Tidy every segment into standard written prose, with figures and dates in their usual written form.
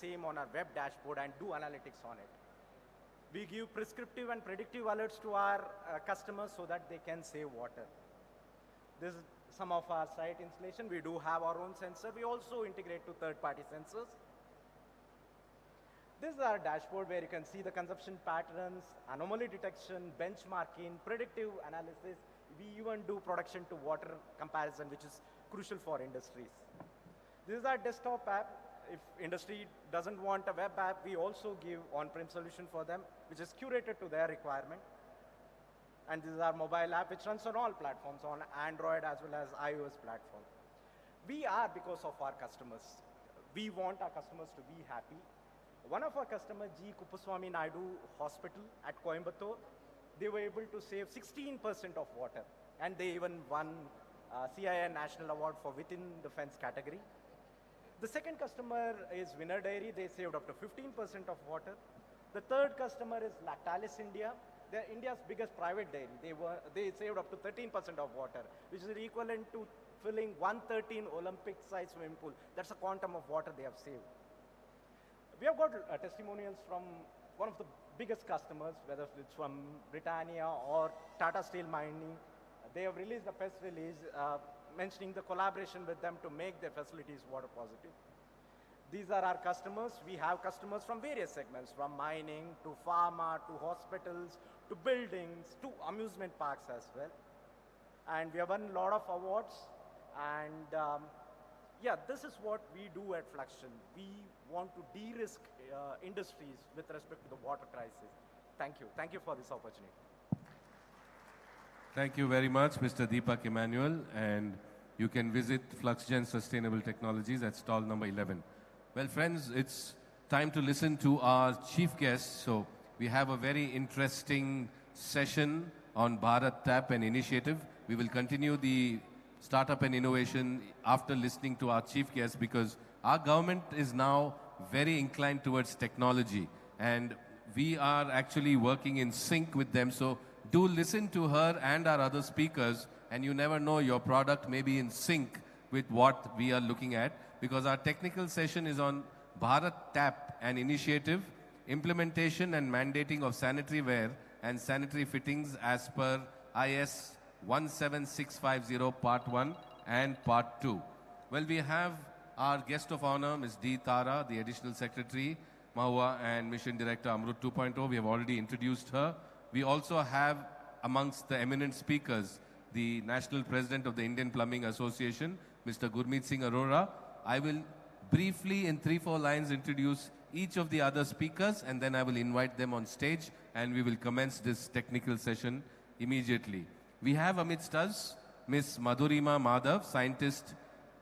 same on our web dashboard and do analytics on it. We give prescriptive and predictive alerts to our customers so that they can save water. This is some of our site installation. We do have our own sensor. We also integrate to third-party sensors. This is our dashboard where you can see the consumption patterns, anomaly detection, benchmarking, predictive analysis. We even do production to water comparison, which is crucial for industries. This is our desktop app. If industry doesn't want a web app, we also give on-prem solution for them, which is curated to their requirement. And this is our mobile app, which runs on all platforms, on Android as well as iOS platform. We are because of our customers. We want our customers to be happy. One of our customers, G. Kuppuswamy Naidu Hospital at Coimbatore, they were able to save 16% of water. And they even won CII National Award for within the fence category. The second customer is Winner Dairy. They saved up to 15% of water. The third customer is Lactalis India. They're India's biggest private dairy. They saved up to 13% of water, which is equivalent to filling 113 Olympic-sized swimming pool. That's a quantum of water they have saved. We have got testimonials from one of the biggest customers, whether it's from Britannia or Tata Steel Mining. They have released a press release mentioning the collaboration with them to make their facilities water positive. These are our customers. We have customers from various segments, from mining to pharma to hospitals to buildings to amusement parks as well. And we have won a lot of awards. And yeah, this is what we do at Fluxion. We want to de-risk industries with respect to the water crisis. Thank you. Thank you for this opportunity. Thank you very much, Mr. Deepak Emmanuel. And you can visit FluxGen Sustainable Technologies at stall number 11. Well, friends, it's time to listen to our chief guest. So we have a very interesting session on Bharat Tap and Initiative. We will continue the startup and innovation after listening to our chief guest, because our government is now very inclined towards technology. And we are actually working in sync with them. So do listen to her and our other speakers, and you never know, your product may be in sync with what we are looking at, because our technical session is on Bharat Tap and Initiative, implementation and mandating of sanitary ware and sanitary fittings as per IS 17650 Part 1 and Part 2. Well, we have our guest of honor, Ms. D. Tara, the Additional Secretary, Mahua, and Mission Director, Amrut 2.0. We have already introduced her. We also have amongst the eminent speakers, the National President of the Indian Plumbing Association, Mr. Gurmeet Singh Arora. I will briefly, in 3-4 lines, introduce each of the other speakers, and then I will invite them on stage, and we will commence this technical session immediately. We have amidst us Ms. Madhurima Madhav, Scientist,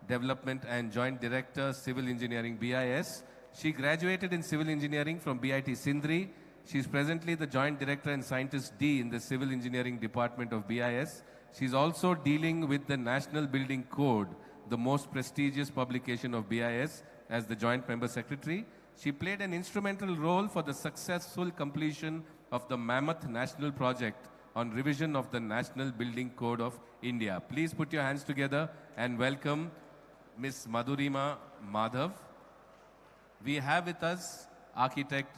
Development and Joint Director, Civil Engineering, BIS. She graduated in Civil Engineering from BIT Sindri. She is presently the Joint Director and Scientist D in the Civil Engineering Department of BIS. She is also dealing with the National Building Code, the most prestigious publication of BIS, as the Joint Member Secretary. She played an instrumental role for the successful completion of the Mammoth National Project on revision of the National Building Code of India. Please put your hands together and welcome Ms. Madhurima Madhav. We have with us architect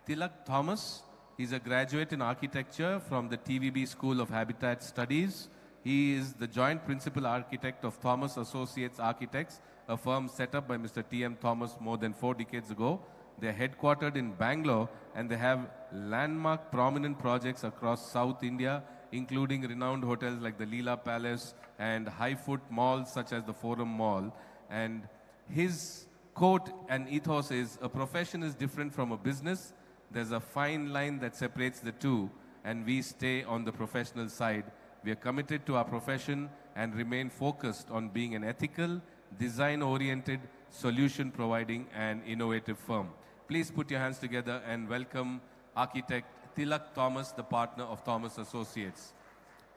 Tilak Thomas. He's a graduate in architecture from the TVB School of Habitat Studies. He is the joint principal architect of Thomas Associates Architects, a firm set up by Mr. T.M. Thomas more than 4 decades ago. They're headquartered in Bangalore, and they have landmark prominent projects across South India, including renowned hotels like the Leela Palace and high-foot malls such as the Forum Mall. And his quote and ethos is, "A profession is different from a business. There's a fine line that separates the two, and we stay on the professional side. We are committed to our profession and remain focused on being an ethical, design-oriented, solution-providing and innovative firm." Please put your hands together and welcome architect Tilak Thomas, the partner of Thomas Associates.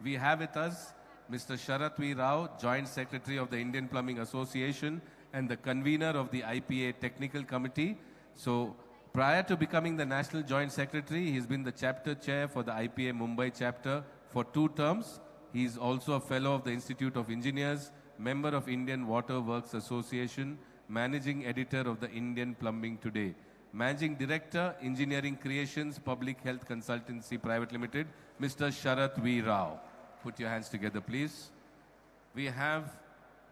We have with us Mr. Sharat V. Rao, Joint Secretary of the Indian Plumbing Association and the convener of the IPA Technical Committee. So prior to becoming the National Joint Secretary, he's been the chapter chair for the IPA Mumbai chapter for 2 terms. He's also a fellow of the Institute of Engineers, member of Indian Water Works Association, Managing Editor of the Indian Plumbing Today. Managing Director, Engineering Creations, Public Health Consultancy Private Limited, Mr. Sharath V. Rao. Put your hands together, please. We have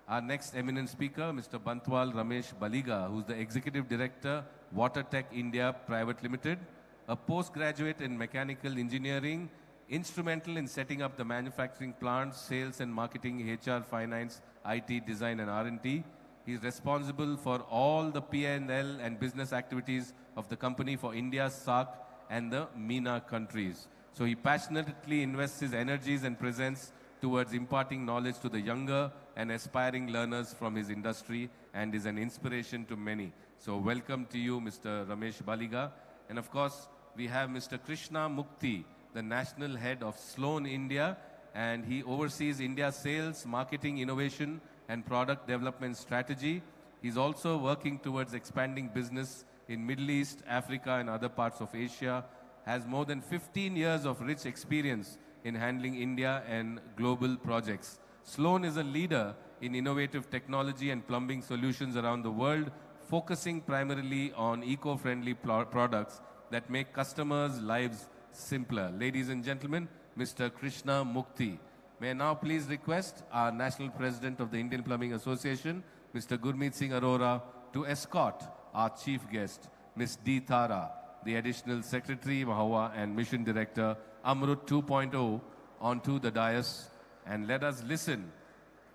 our next eminent speaker, Mr. Bantwal Ramesh Baliga, who's the Executive Director, WaterTech India Private Limited, a postgraduate in mechanical engineering, instrumental in setting up the manufacturing plants, sales and marketing, HR, finance, IT, design and R&D. He is responsible for all the P&L and business activities of the company for India, SAARC and the MENA countries. So he passionately invests his energies and presence towards imparting knowledge to the younger and aspiring learners from his industry and is an inspiration to many. So welcome to you, Mr. Ramesh Baliga. And of course, we have Mr. Krishna Mukti, the National Head of Sloan India, and he oversees India's sales, marketing, innovation, and product development strategy. He's also working towards expanding business in Middle East, Africa, and other parts of Asia, has more than 15 years of rich experience in handling India and global projects. Sloan is a leader in innovative technology and plumbing solutions around the world, focusing primarily on eco-friendly products that make customers' lives simpler. Ladies and gentlemen, Mr. Krishna Mukti. May I now please request our National President of the Indian Plumbing Association, Mr. Gurmeet Singh Arora, to escort our chief guest, Ms. D. Thara, the Additional Secretary, Mahua, and Mission Director, Amrut 2.0, onto the dais, and let us listen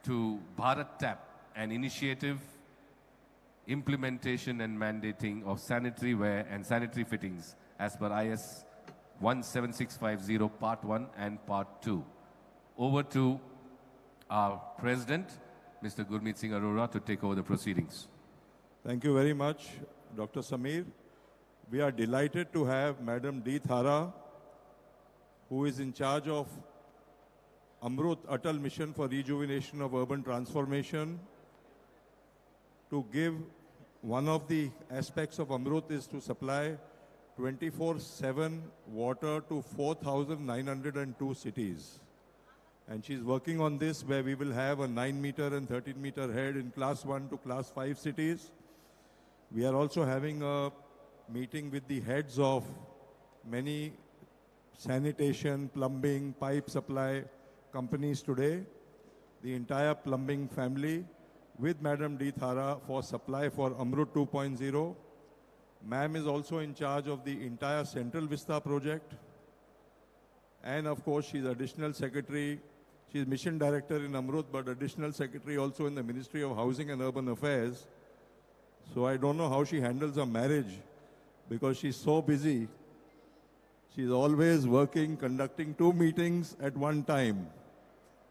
to Bharat Tap, an initiative, implementation and mandating of sanitary ware and sanitary fittings as per IS 17650 Part 1 and Part 2. Over to our President, Mr. Gurmeet Singh Arora, to take over the proceedings. Thank you very much, Dr. Samir. We are delighted to have Madam D. Thara, who is in charge of Amrut Atal Mission for Rejuvenation of Urban Transformation, to give one of the aspects of Amrut is to supply 24/7 water to 4,902 cities. And she's working on this where we will have a 9-meter and 13-meter head in class 1 to class 5 cities. We are also having a meeting with the heads of many sanitation, plumbing, pipe supply companies today, the entire plumbing family with Madam D. Thara for supply for Amrut 2.0. Ma'am is also in charge of the entire Central Vista project. And of course, she's additional secretary. She's mission director in Amrut, but additional secretary also in the Ministry of Housing and Urban Affairs. So I don't know how she handles her marriage because she's so busy. She's always working, conducting 2 meetings at one time.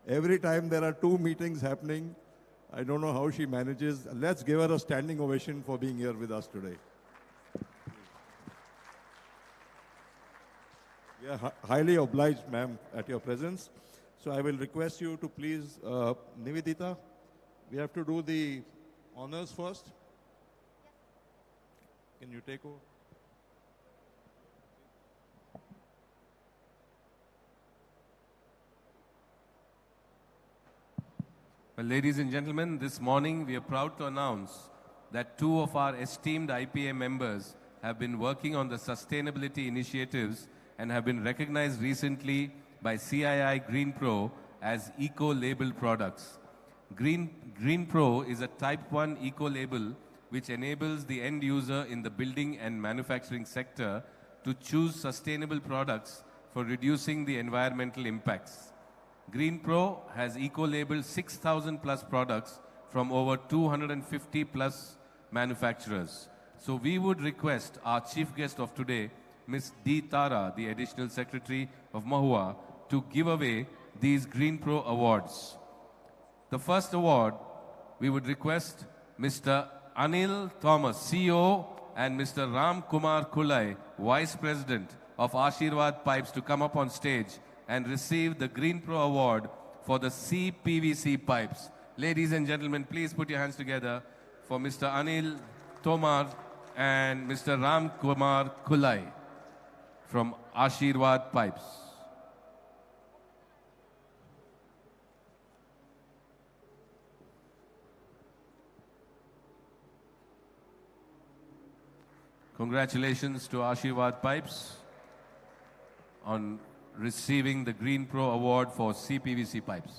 Every time there are 2 meetings happening, I don't know how she manages. Let's give her a standing ovation for being here with us today. We are highly obliged, ma'am, at your presence. So I will request you to please, Nivedita, we have to do the honors first. Can you take over? Well, ladies and gentlemen, this morning we are proud to announce that 2 of our esteemed IPA members have been working on the sustainability initiatives and have been recognized recently by CII Green Pro as eco-labeled products. Green Pro is a Type 1 eco-label which enables the end user in the building and manufacturing sector to choose sustainable products for reducing the environmental impacts. Green Pro has eco-labeled 6,000 plus products from over 250 plus manufacturers. So we would request our chief guest of today, Ms. D. Thara, the Additional Secretary of Mahua, to give away these Green Pro awards. The first award, we would request Mr. Anil Thomas, CEO, and Mr. Ram Kumar Kulai, Vice President of Ashirwad Pipes, to come up on stage and receive the Green Pro Award for the CPVC pipes. Ladies and gentlemen, please put your hands together for Mr. Anil Tomar and Mr. Ram Kumar Kulai from Ashirwad Pipes. Congratulations to Ashirwad Pipes on receiving the Green Pro Award for CPVC pipes.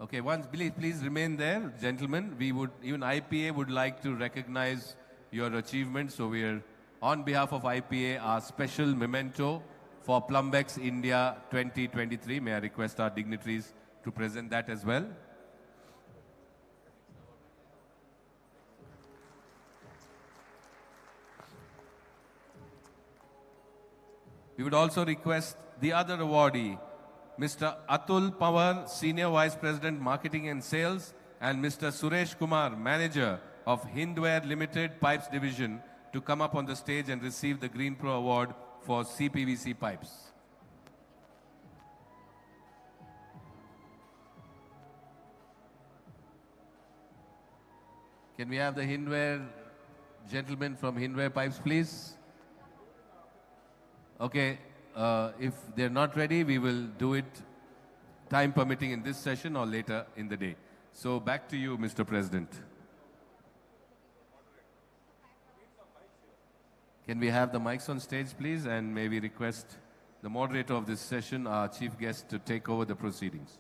Okay, please remain there, gentlemen. Even IPA would like to recognize your achievement. So we are, on behalf of IPA, our special memento for Plumbex India 2023. May I request our dignitaries to present that as well? We would also request the other awardee, Mr. Atul Pawar, Senior Vice President, Marketing and Sales, and Mr. Suresh Kumar, Manager of Hindware Limited Pipes Division, to come up on the stage and receive the Green Pro Award for CPVC pipes. Can we have the Hindware gentlemen from Hindware Pipes, please? Okay, if they're not ready, we will do it time permitting in this session or later in the day. So back to you, Mr. President. Can we have the mics on stage, please? And may we request the moderator of this session, our chief guest, to take over the proceedings.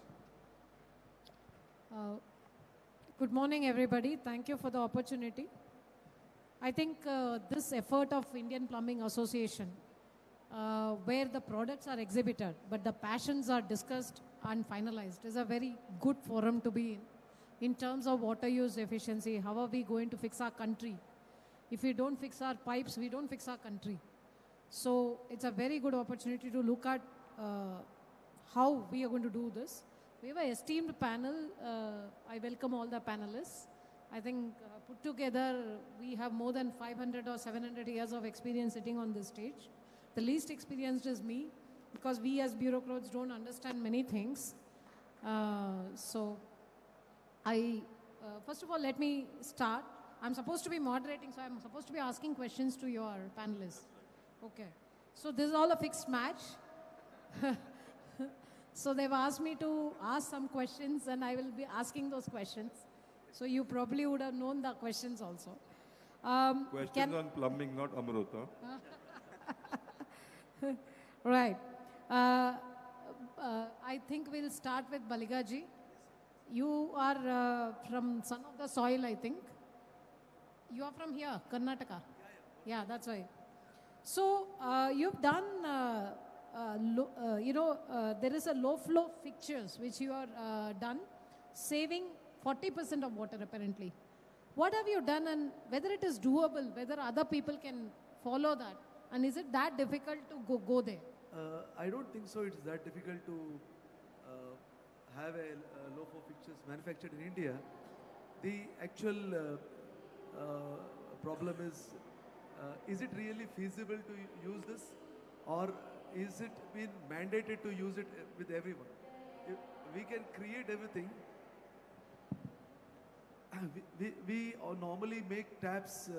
Good morning, everybody. Thank you for the opportunity. I think this effort of Indian Plumbing Association, where the products are exhibited, but the passions are discussed and finalized, is a very good forum to be in terms of water use efficiency. How are we going to fix our country? If we don't fix our pipes, we don't fix our country. So it's a very good opportunity to look at how we are going to do this. We have an esteemed panel. I welcome all the panelists. I think put together, we have more than 500 or 700 years of experience sitting on this stage. The least experienced is me, because we as bureaucrats don't understand many things. So first of all, let me start. I'm supposed to be moderating, so I'm supposed to be asking questions to your panelists. Okay. So this is all a fixed match. So they've asked me to ask some questions, and I will be asking those questions. So you probably would have known the questions also. Questions on plumbing, not Amruta. Right. I think we'll start with Baligaji. You are from son of the soil, I think. You are from here, Karnataka. Yeah, that's right. So you've done, there is a low flow fixtures which you are done, saving 40% of water apparently. What have you done, and whether it is doable, whether other people can follow that, and is it that difficult to go there? I don't think so. It's that difficult to have a low flow fixtures manufactured in India. The actual problem is it really feasible to use this, or is it been mandated to use it with everyone? If we can create everything. We normally make taps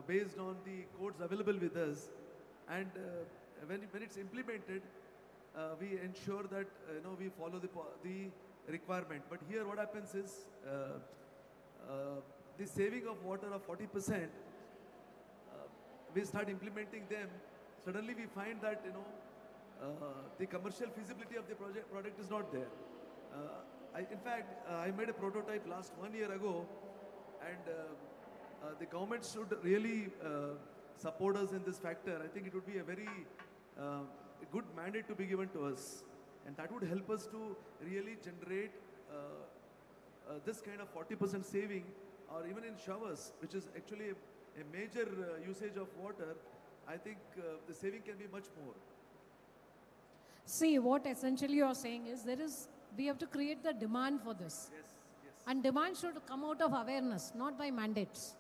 based on the codes available with us, and when it's implemented, we ensure that we follow the requirement. But here, what happens is the saving of water of 40%. We start implementing them. Suddenly, we find that the commercial feasibility of the product is not there. In fact, I made a prototype last 1 year ago, and the government should really support us in this factor. I think it would be a very good mandate to be given to us, and that would help us to really generate this kind of 40% saving, or even in showers, which is actually a major usage of water. I think the saving can be much more. See, what essentially you are saying is we have to create the demand for this. Yes. And demand should come out of awareness, not by mandates.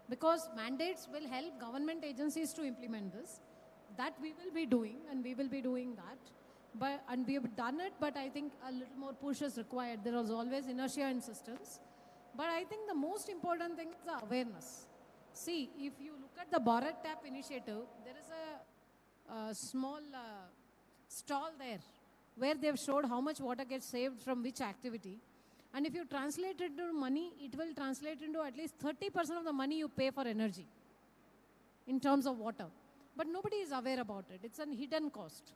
Because mandates will help government agencies to implement this. That we will be doing, and we will be doing that. And we have done it, but I think a little more push is required. There is always inertia in systems. But I think the most important thing is the awareness. See, if you look at the Bharat Tap initiative, there is a small stall there where they've showed how much water gets saved from which activity. And if you translate it into money, it will translate into at least 30% of the money you pay for energy in terms of water. But nobody is aware about it. It's a hidden cost,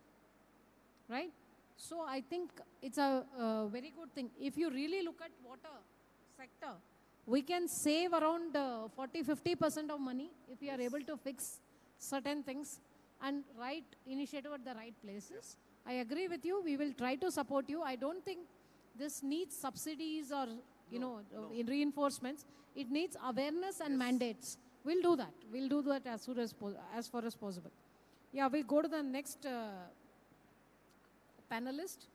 right? So I think it's a very good thing. If you really look at water sector, we can save around 40-50% of money if we are able to fix certain things and right initiative at the right places. I agree with you. We will try to support you. I don't think this needs subsidies or in reinforcements. It needs awareness and mandates. We'll do that. We'll do that as soon as far as possible. Yeah, we'll go to the next panelist.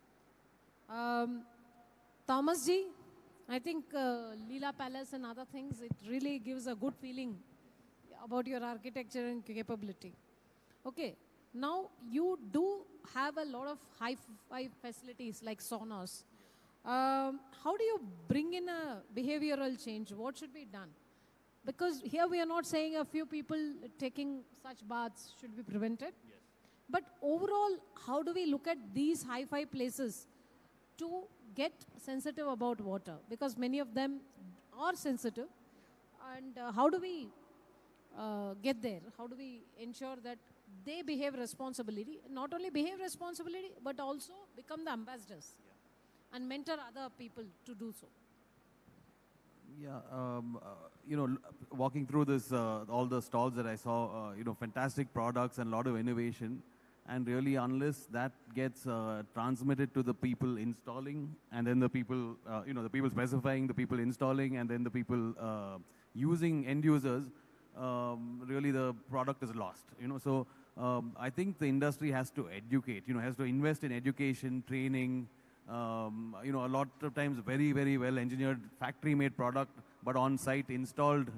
Thomas ji, I think Leela Palace and other things, it really gives a good feeling about your architecture and capability. Okay, now you do have a lot of high-fi facilities like saunas. How do you bring in a behavioral change? What should be done? Because here we are not saying a few people taking such baths should be prevented. Yes. But overall, how do we look at these hi-fi places to get sensitive about water? Because many of them are sensitive. And how do we get there? How do we ensure that they behave responsibly? Not only behave responsibly, but also become the ambassadors and mentor other people to do so. Yeah, walking through this, all the stalls that I saw, fantastic products and a lot of innovation. And really, unless that gets transmitted to the people installing, and then the people, the people specifying, the people installing, and then the people using end users, really the product is lost. So I think the industry has to educate. Has to invest in education, training. A lot of times very, very well engineered factory-made product, but on-site installed,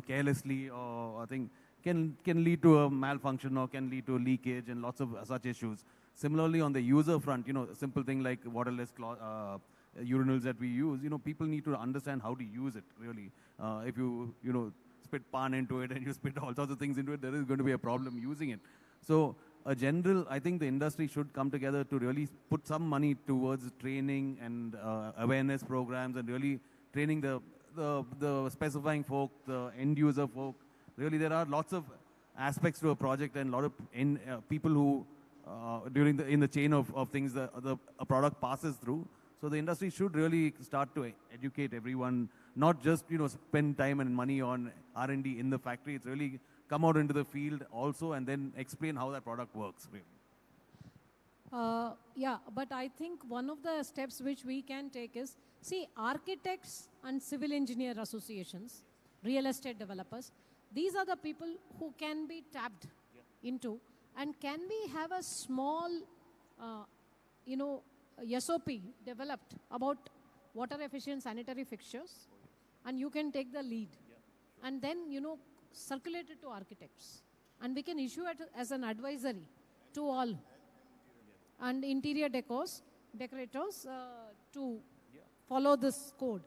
carelessly, or I think can lead to a malfunction or can lead to leakage and lots of such issues. Similarly, on the user front, a simple thing like waterless urinals that we use, people need to understand how to use it, really. If you, spit pan into it and you spit all sorts of things into it, there is going to be a problem using it. So, I think the industry should come together to really put some money towards training and awareness programs and really training the specifying folk, the end user folk. Really, there are lots of aspects to a project and a lot of people who, in the chain of things that a product passes through. So the industry should really start to educate everyone, not just spend time and money on R&D in the factory. It's really come out into the field also and then explain how that product works, really. Yeah, but I think one of the steps which we can take is, see, architects and civil engineer associations, real estate developers, these are the people who can be tapped into. And can we have a small, SOP developed about water efficient sanitary fixtures? And you can take the lead. And then, circulate it to architects. And we can issue it as an advisory to all. And interior decorators to follow this code.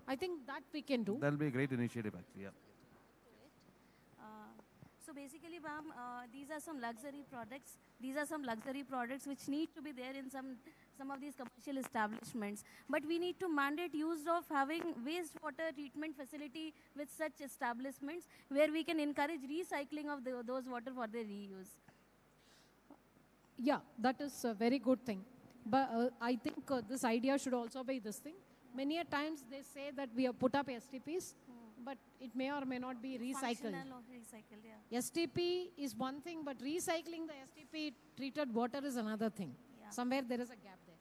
I think that we can do. That'll be a great initiative, actually, yeah. So basically, ma'am, these are some luxury products. These are some luxury products which need to be there in some of these commercial establishments. But we need to mandate use of having wastewater treatment facility with such establishments where we can encourage recycling of those water for their reuse. Yeah, that is a very good thing. But I think this idea should also be this thing. Many a times they say that we have put up STPs, but it may or may not be recycled. Functional or recycled, yeah. STP is one thing, but recycling the STP treated water is another thing. Yeah. Somewhere there is a gap there.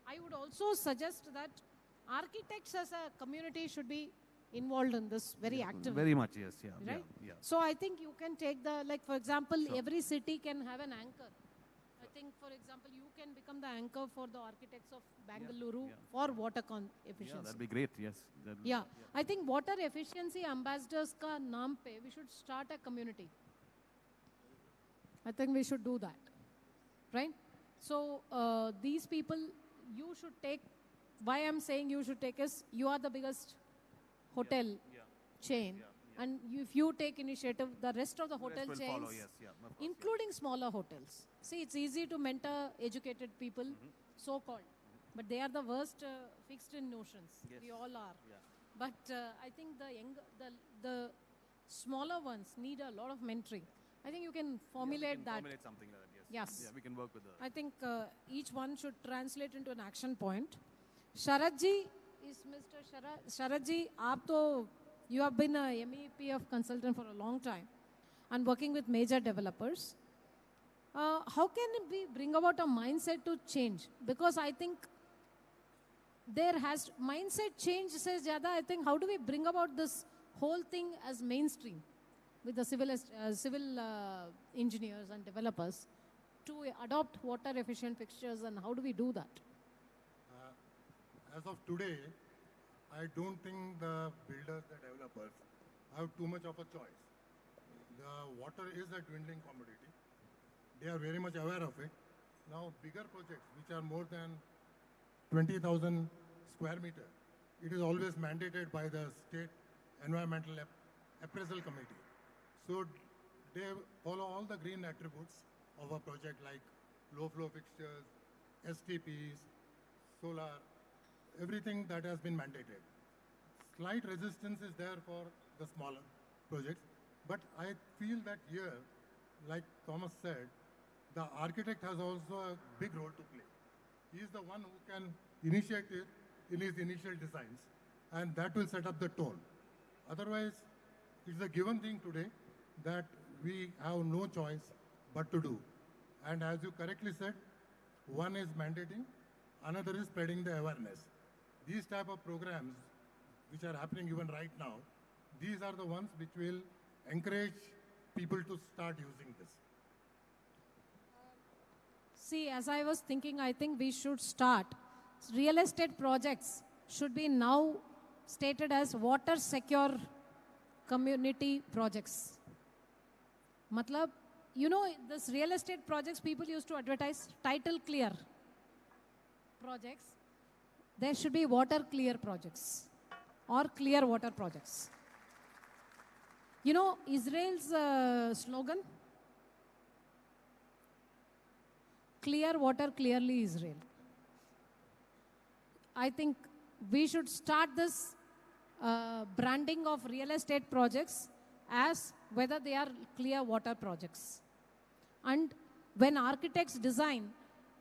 I would also suggest that architects as a community should be involved in this very actively. Very much, yes, yeah. Right? Yeah. So I think you can take for example, every city can have an anchor. I think, for example, you can become the anchor for the architects of Bengaluru for water efficiency. Yeah, that'd be great, yes. I think water efficiency ambassadors ka naam pe, we should start a community. I think we should do that, right? So these people, you should take, why I'm saying you should take is, you are the biggest hotel chain. And if you take initiative, the rest of the hotel chains, follow, including smaller hotels. See, it's easy to mentor educated people, so-called. but they are the worst fixed in notions. Yes. We all are. Yeah. But I think the smaller ones need a lot of mentoring. I think you can formulate that. Formulate something like that, yes. Yes. Yeah, we can work with that. I think each one should translate into an action point. Sharat ji is Mr. Sharat ji, you have been a MEP consultant for a long time and working with major developers. How can we bring about a mindset to change? Because I think there has mindset change says Jada. I think how do we bring about this whole thing as mainstream with the civil engineers and developers to adopt water efficient fixtures, and how do we do that? As of today, I don't think the builders, the developers have too much of a choice. The water is a dwindling commodity. They are very much aware of it. Now, bigger projects, which are more than 20,000 square meter, it is always mandated by the state environmental appraisal committee. So they follow all the green attributes of a project like low flow fixtures, STPs, solar, everything that has been mandated. Slight resistance is there for the smaller projects, but I feel that here, like Thomas said, the architect has also a big role to play. He is the one who can initiate it in his initial designs, and that will set up the tone. Otherwise, it's a given thing today that we have no choice but to do. And as you correctly said, one is mandating, another is spreading the awareness. These type of programs, which are happening even right now, these are the ones which will encourage people to start using this. See, as I was thinking, I think we should start. Real estate projects should be now stated as water secure community projects. Matlab, you know, this real estate projects people used to advertise title clear projects. There should be water clear projects or clear water projects. You know, Israel's slogan? Clear water, clearly Israel. I think we should start this branding of real estate projects as whether they are clear water projects. And when architects design,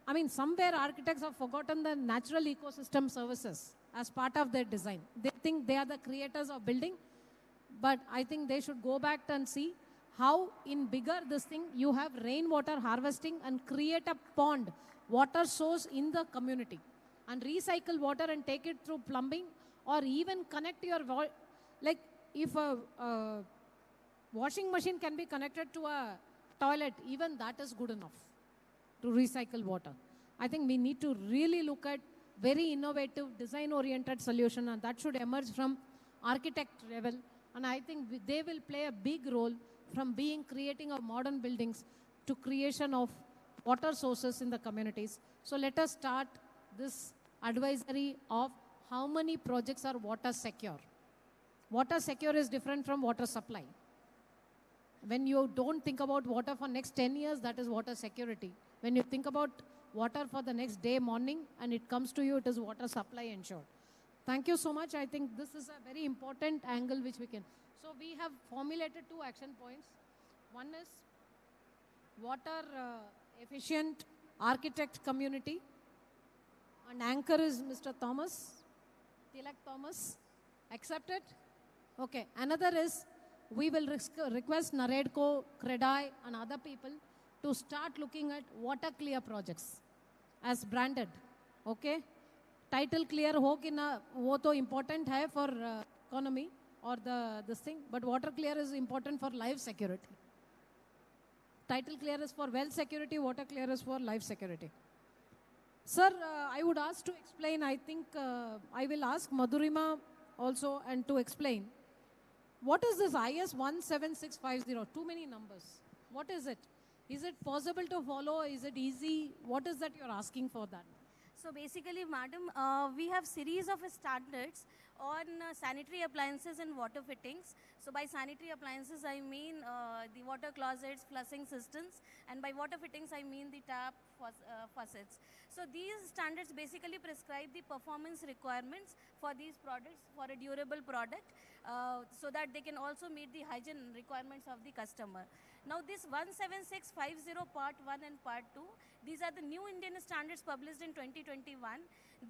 I mean, somewhere architects have forgotten the natural ecosystem services as part of their design. They think they are the creators of building, but I think they should go back and see how in bigger this thing you have rainwater harvesting and create a pond, water source in the community, and recycle water and take it through plumbing, or even connect your, like if a washing machine can be connected to a toilet, even that is good enough to recycle water. I think we need to really look at very innovative design-oriented solution, and that should emerge from architect level. And I think they will play a big role from creating of modern buildings to creation of water sources in the communities. So let us start this advisory of how many projects are water secure. Water secure is different from water supply. When you don't think about water for next 10 years, that is water security. When you think about water for the next day, morning, and it comes to you, it is water supply ensured. Thank you so much. I think this is a very important angle which we can. So we have formulated 2 action points. One is water efficient architect community, and anchor is Mr. Thomas, Tilak Thomas. Accepted? Okay. Another is we will request Naredco, Credai, and other people to start looking at water clear projects as branded. Okay? Title clear ho ki na, wo to important hai for economy or this thing, but water clear is important for life security. Title clear is for well security, water clear is for life security. Sir, I would ask to explain, I think I will ask Madhurima also and to explain. What is this IS 17650? Too many numbers. What is it? Is it possible to follow? Is it easy? What is that you're asking for that? So basically, madam, we have series of standards on sanitary appliances and water fittings. So by sanitary appliances, I mean the water closets, flushing systems, and by water fittings, I mean the tap, faucets. So these standards basically prescribe the performance requirements for these products for a durable product, so that they can also meet the hygiene requirements of the customer. Now this 17650 part 1 and part 2, these are the new Indian standards published in 2021.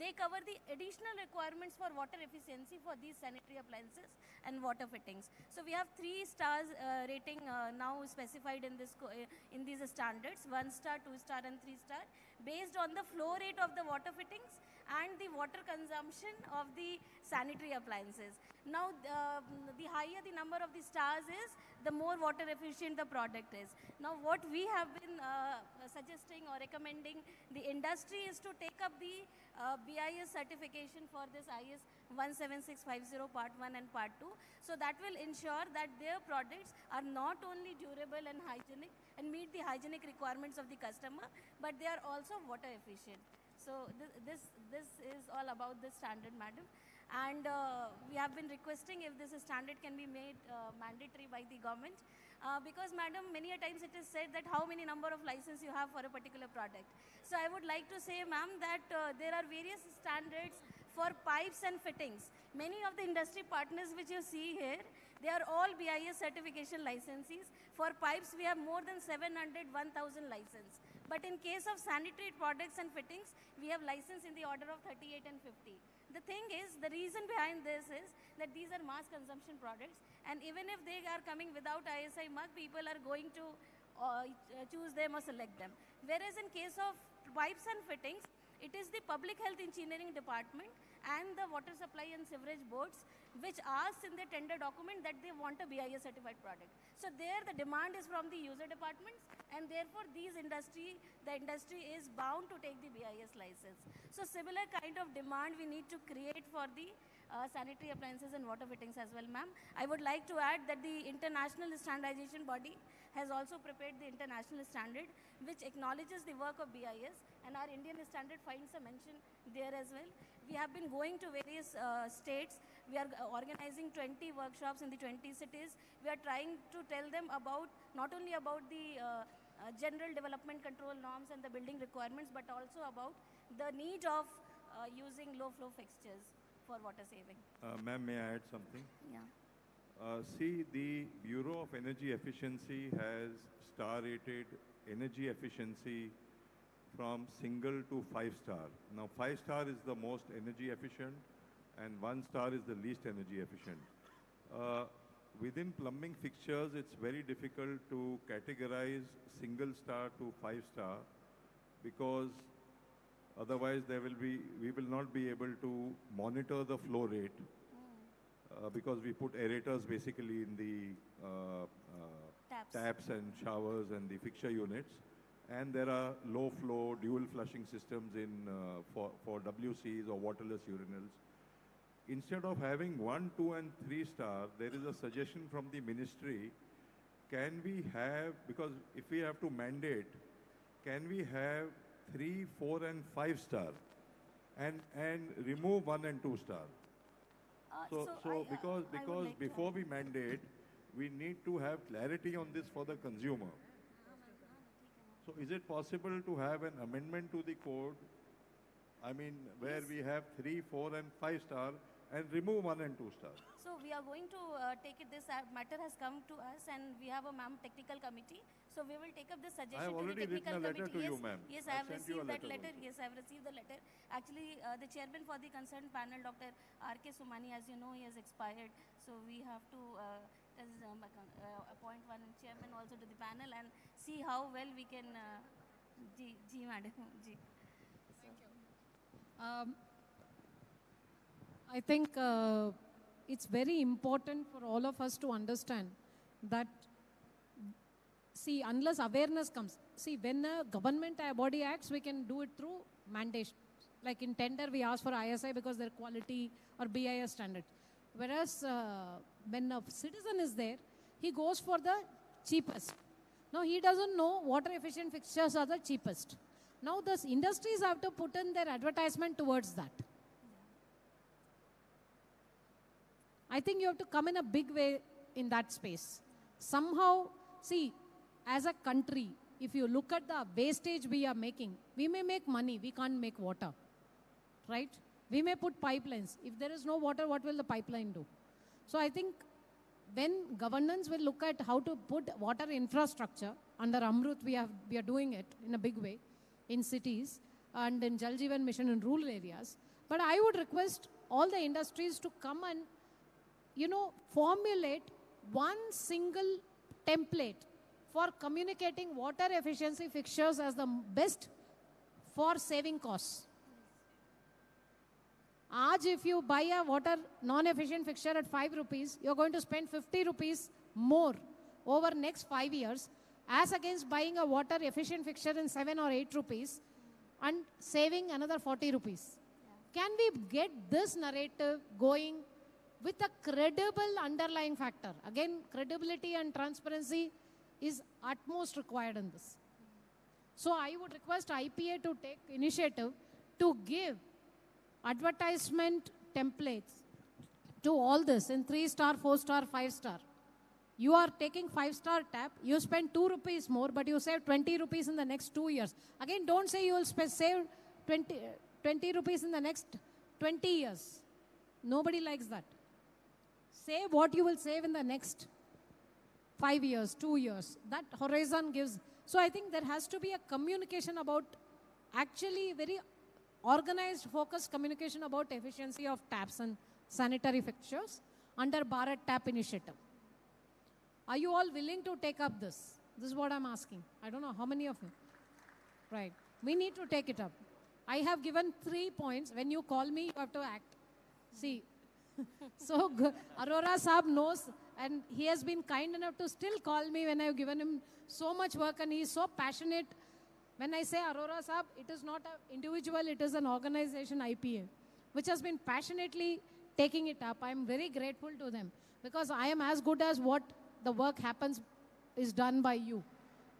They cover the additional requirements for water efficiency for these sanitary appliances and water fittings. So we have 3 stars rating now specified in this in these standards: 1 star, 2 star and 3 star, based on the flow rate of the water fittings and the water consumption of the sanitary appliances. Now the higher the number of the stars is, the more water efficient the product is. Now what we have been suggesting or recommending the industry is to take up the BIS certification for this IS 17650 part 1 and part 2. So that will ensure that their products are not only durable and hygienic and meet the hygienic requirements of the customer, but they are also water efficient. So this is all about this standard, madam. And we have been requesting if this standard can be made mandatory by the government, because madam, many a times it is said that how many number of license you have for a particular product. So I would like to say, ma'am, that there are various standards for pipes and fittings. Many of the industry partners which you see here, they are all BIS certification licensees. For pipes, we have more than 700, 1,000 license. But in case of sanitary products and fittings, we have license in the order of 38 and 50. The thing is, the reason behind this is that these are mass consumption products, and even if they are coming without ISI mark, people are going to choose them or select them. Whereas in case of pipes and fittings, it is the Public Health Engineering Department and the Water Supply and Sewerage Boards which asks in their tender document that they want a BIS certified product. So there the demand is from the user departments, and therefore the industry is bound to take the BIS license. So similar kind of demand we need to create for the sanitary appliances and water fittings as well, ma'am. I would like to add that the international standardization body has also prepared the international standard which acknowledges the work of BIS, and our Indian standard finds a mention there as well. We have been going to various states. We are organizing 20 workshops in the 20 cities. We are trying to tell them about, not only about the general development control norms and the building requirements, but also about the need of using low flow fixtures for water saving. Ma'am, may I add something? Yeah. See, the Bureau of Energy Efficiency has star rated energy efficiency from single to 5-star. Now 5-star is the most energy efficient and 1-star is the least energy efficient. Within plumbing fixtures, it's very difficult to categorize single star to 5-star, because otherwise we will not be able to monitor the flow rate, because we put aerators basically in the taps and showers and the fixture units. And there are low flow dual flushing systems in for WCs or waterless urinals. Instead of having 1, 2 and 3-star, there is a suggestion from the ministry, can we have, because if we have to mandate, can we have 3, 4 and 5-star and remove 1 and 2-star? Because before we mandate, we need to have clarity on this for the consumer. So is it possible to have an amendment to the code, I mean, where we have 3, 4 and 5-star and remove 1 and 2-star? So we are going to take it, this matter has come to us, and we have a technical committee. So we will take up this suggestion to the technical committee. I have already written a letter to you, ma'am. Yes, I have received that letter. Yes, I have received the letter. Actually, the chairman for the concerned panel, Dr. R.K. Sumani, as you know, he has expired. So we have to appoint one chairman also to the panel and see how well we can. Madam. Thank you. I think it's very important for all of us to understand that, see, unless awareness comes, see, when a government body acts, we can do it through mandate. Like in tender, we ask for ISI because their quality or BIS standard. Whereas when a citizen is there, he goes for the cheapest. Now, he doesn't know water efficient fixtures are the cheapest. Now, the industries have to put in their advertisement towards that. I think you have to come in a big way in that space. Somehow, see, as a country, if you look at the wastage we are making, we may make money, we can't make water, right? We may put pipelines. If there is no water, what will the pipeline do? So I think when governance will look at how to put water infrastructure, under Amrut we are doing it in a big way in cities and in Jal Jeevan Mission in rural areas. But I would request all the industries to come and, formulate one single template for communicating water efficiency fixtures as the best for saving costs. If you buy a water non-efficient fixture at 5 rupees, you're going to spend 50 rupees more over next 5 years as against buying a water efficient fixture in 7 or 8 rupees and saving another 40 rupees. Can we get this narrative going with a credible underlying factor? Again, credibility and transparency is utmost required in this. So I would request IPA to take initiative to give advertisement templates to all this in 3-star, 4-star, 5-star. You are taking 5-star tap, you spend 2 rupees more, but you save 20 rupees in the next 2 years. Again, don't say you will save 20 rupees in the next 20 years. Nobody likes that. Say what you will save in the next 5 years, 2 years. That horizon gives. So I think there has to be a communication about, actually very organized, focused communication about efficiency of taps and sanitary fixtures under Bharat Tap Initiative. Are you all willing to take up this? This is what I'm asking. I don't know how many of you. Right. We need to take it up. I have given 3 points. When you call me, you have to act. See. So Arora Saab knows, and he has been kind enough to still call me when I've given him so much work, and he is so passionate. When I say Arora Saab, it is not an individual, it is an organization, IPA, which has been passionately taking it up. I'm very grateful to them because I am as good as what the work happens is done by you.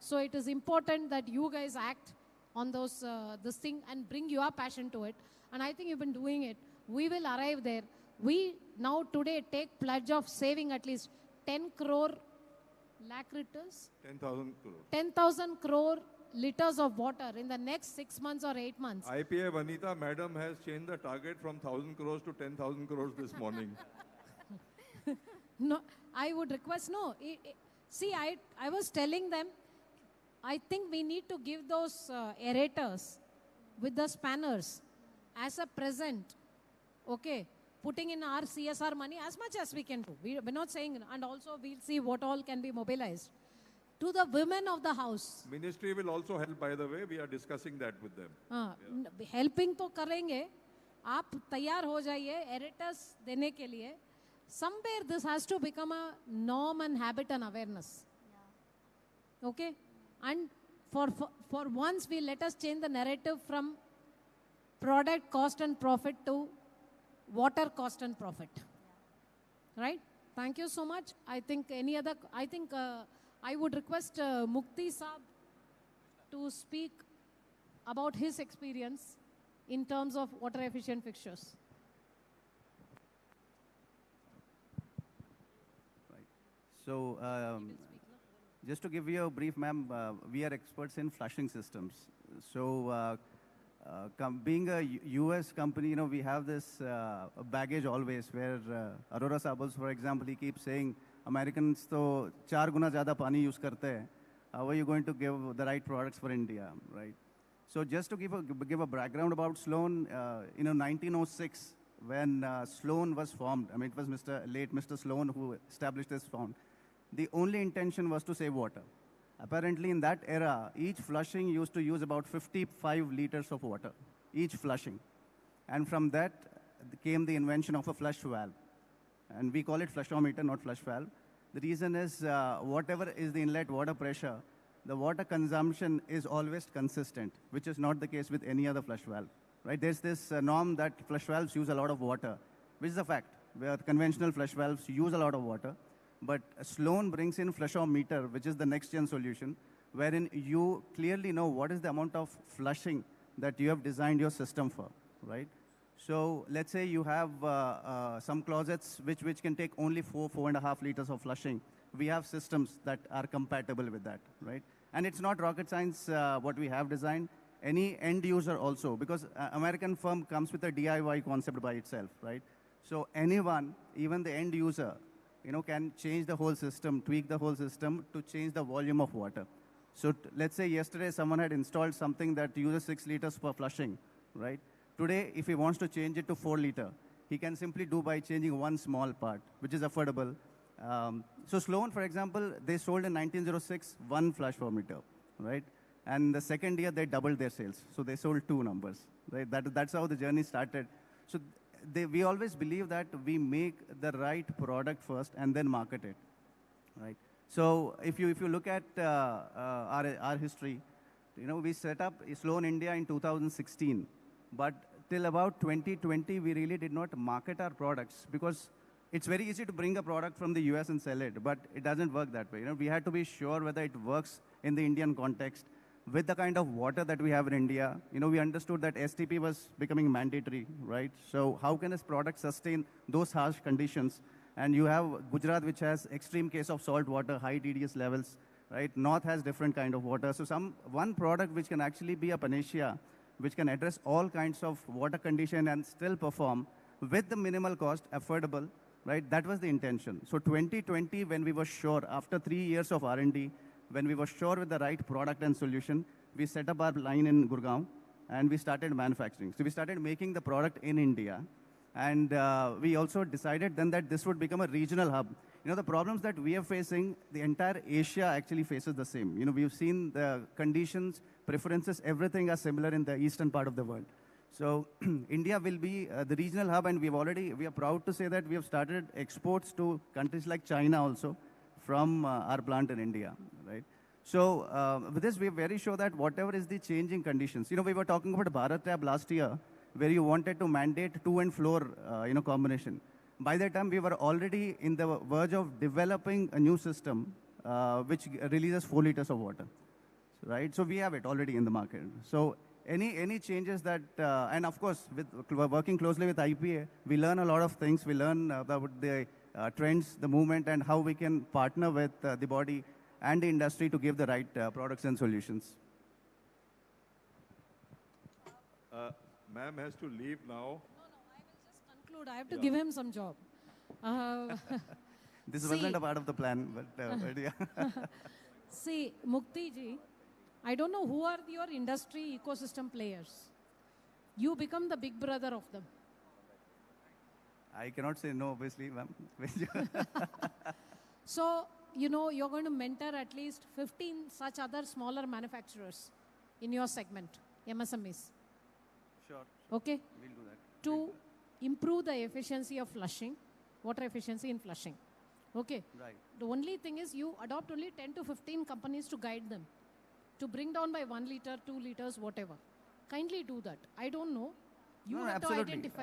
So it is important that you guys act on those, this thing and bring your passion to it. And I think you've been doing it. We will arrive there. We now today take pledge of saving at least 10 crore lakh liters? 10,000 crore. 10,000 crore liters of water in the next 6 months or 8 months. IPA Vanita madam has changed the target from 1,000 crores to 10,000 crores this morning. No, I would request, no. See, I was telling them, I think we need to give those aerators with the spanners as a present, okay, putting in our CSR money as much as we can do. We're not saying, and also we'll see what all can be mobilized. To the women of the house. Ministry will also help, by the way. We are discussing that with them. Helping तो करेंगे. आप तैयार हो जाइए aerators देने के लिए. Somewhere this has to become a norm and habit and awareness. Yeah. Okay? And for once we let us change the narrative from product cost and profit to water cost and profit. Yeah. Right? Thank you so much. I think I would request Mukti Saab to speak about his experience in terms of water efficient fixtures. Right. So, just to give you a brief, ma'am, we are experts in flushing systems. So, being a US company, we have this baggage always where Arora Sabals, for example, he keeps saying, Americans to 4 guna zyada pani use karte hain. How are you going to give the right products for India, right? So just to give a background about Sloan, 1906, when Sloan was formed, I mean, it was late Mr. Sloan who established this fund. The only intention was to save water. Apparently, in that era, each flushing used to use about 55 liters of water, each flushing. And from that came the invention of a flush valve. And we call it flushometer, not flush valve. The reason is whatever is the inlet water pressure, the water consumption is always consistent, which is not the case with any other flush valve. Right? There's this norm that flush valves use a lot of water, which is a fact, where conventional flush valves use a lot of water. But Sloan brings in flushometer, which is the next-gen solution, wherein you clearly know what is the amount of flushing that you have designed your system for, right? So let's say you have some closets which can take only 4.5 liters of flushing. We have systems that are compatible with that, right? And it's not rocket science what we have designed. Any end user also, because American firm comes with a DIY concept by itself, right? So anyone, even the end user, can change the whole system, tweak the whole system to change the volume of water. So let's say yesterday someone had installed something that uses 6 liters per flushing, right? Today, if he wants to change it to 4 liter, he can simply do by changing one small part, which is affordable. So Sloan, for example, they sold in 1906 one flush flow meter, right? And the second year, they doubled their sales. So they sold 2 numbers, right? That's how the journey started. So we always believe that we make the right product first and then market it, right? So if you look at our history, we set up Sloan India in 2016, but till about 2020, we really did not market our products because it's very easy to bring a product from the US and sell it, but it doesn't work that way. We had to be sure whether it works in the Indian context with the kind of water that we have in India. We understood that STP was becoming mandatory, right? So how can this product sustain those harsh conditions? And you have Gujarat, which has extreme case of salt water, high TDS levels, right? North has different kind of water. So one product which can actually be a panacea, which can address all kinds of water condition and still perform with the minimal cost, affordable, right? That was the intention. So 2020, when we were sure, after 3 years of R&D, when we were sure with the right product and solution, we set up our line in Gurgaon and we started manufacturing. So we started making the product in India. And we also decided then that this would become a regional hub. The problems that we are facing, the entire Asia actually faces the same. We've seen the conditions, preferences, everything are similar in the eastern part of the world. So India will be the regional hub, and we are proud to say that we have started exports to countries like China also from our plant in India, right? So with this, we're very sure that whatever is the changing conditions, we were talking about Bharat Tab last year, where you wanted to mandate 2 and floor, combination. By that time, we were already in the verge of developing a new system which releases 4 liters of water, right? So we have it already in the market. So any changes that, and of course, with working closely with IPA, we learn a lot of things. We learn about the trends, the movement, and how we can partner with the body and the industry to give the right products and solutions. Ma'am has to leave now. No, I will just conclude. I have to give him some job. This wasn't a part of the plan, but yeah. See, Mukti ji, I don't know who are your industry ecosystem players. You become the big brother of them. I cannot say no, obviously, ma'am. So, you're going to mentor at least 15 such other smaller manufacturers in your segment, MSMEs. Sure. Okay? We'll do that. To improve the efficiency of flushing, water efficiency in flushing. Okay? Right. The only thing is you adopt only 10 to 15 companies to guide them, to bring down by 1 liter, 2 liters, whatever. Kindly do that. I don't know. You have absolutely. to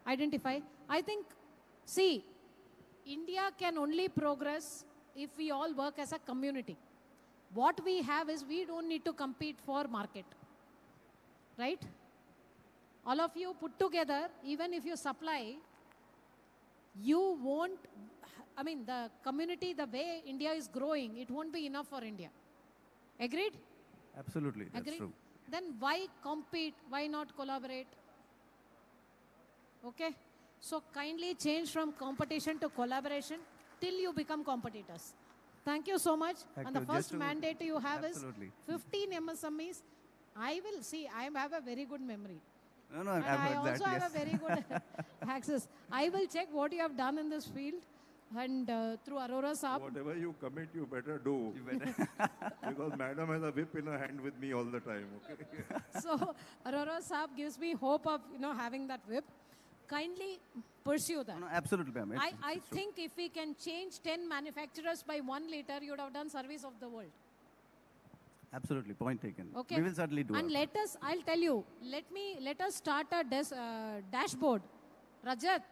identify. I think, see, India can only progress if we all work as a community. What we have is we don't need to compete for market. Right? All of you put together, even if you supply, you won't, the community, the way India is growing, it won't be enough for India. Agreed? Absolutely, that's Agreed? true. Then why compete? Why not collaborate? Okay? So kindly change from competition to collaboration till you become competitors. Thank you so much. And the first mandate you have absolutely. is 15 MSMEs. I will see, I have a very good memory. No, And I've I heard also that, have yes. a very good access. I will check what you have done in this field, and through Aurora Saab. Whatever you commit, you better do. You better. Because madam has a whip in her hand with me all the time, okay? So Aurora Saab gives me hope of having that whip. Kindly pursue that. No, absolutely, ma'am. I think if we can change 10 manufacturers by 1 liter, you would have done service of the world. Absolutely, point taken. Okay. We will certainly do And it. I'll tell you, let us start a dashboard. Rajat,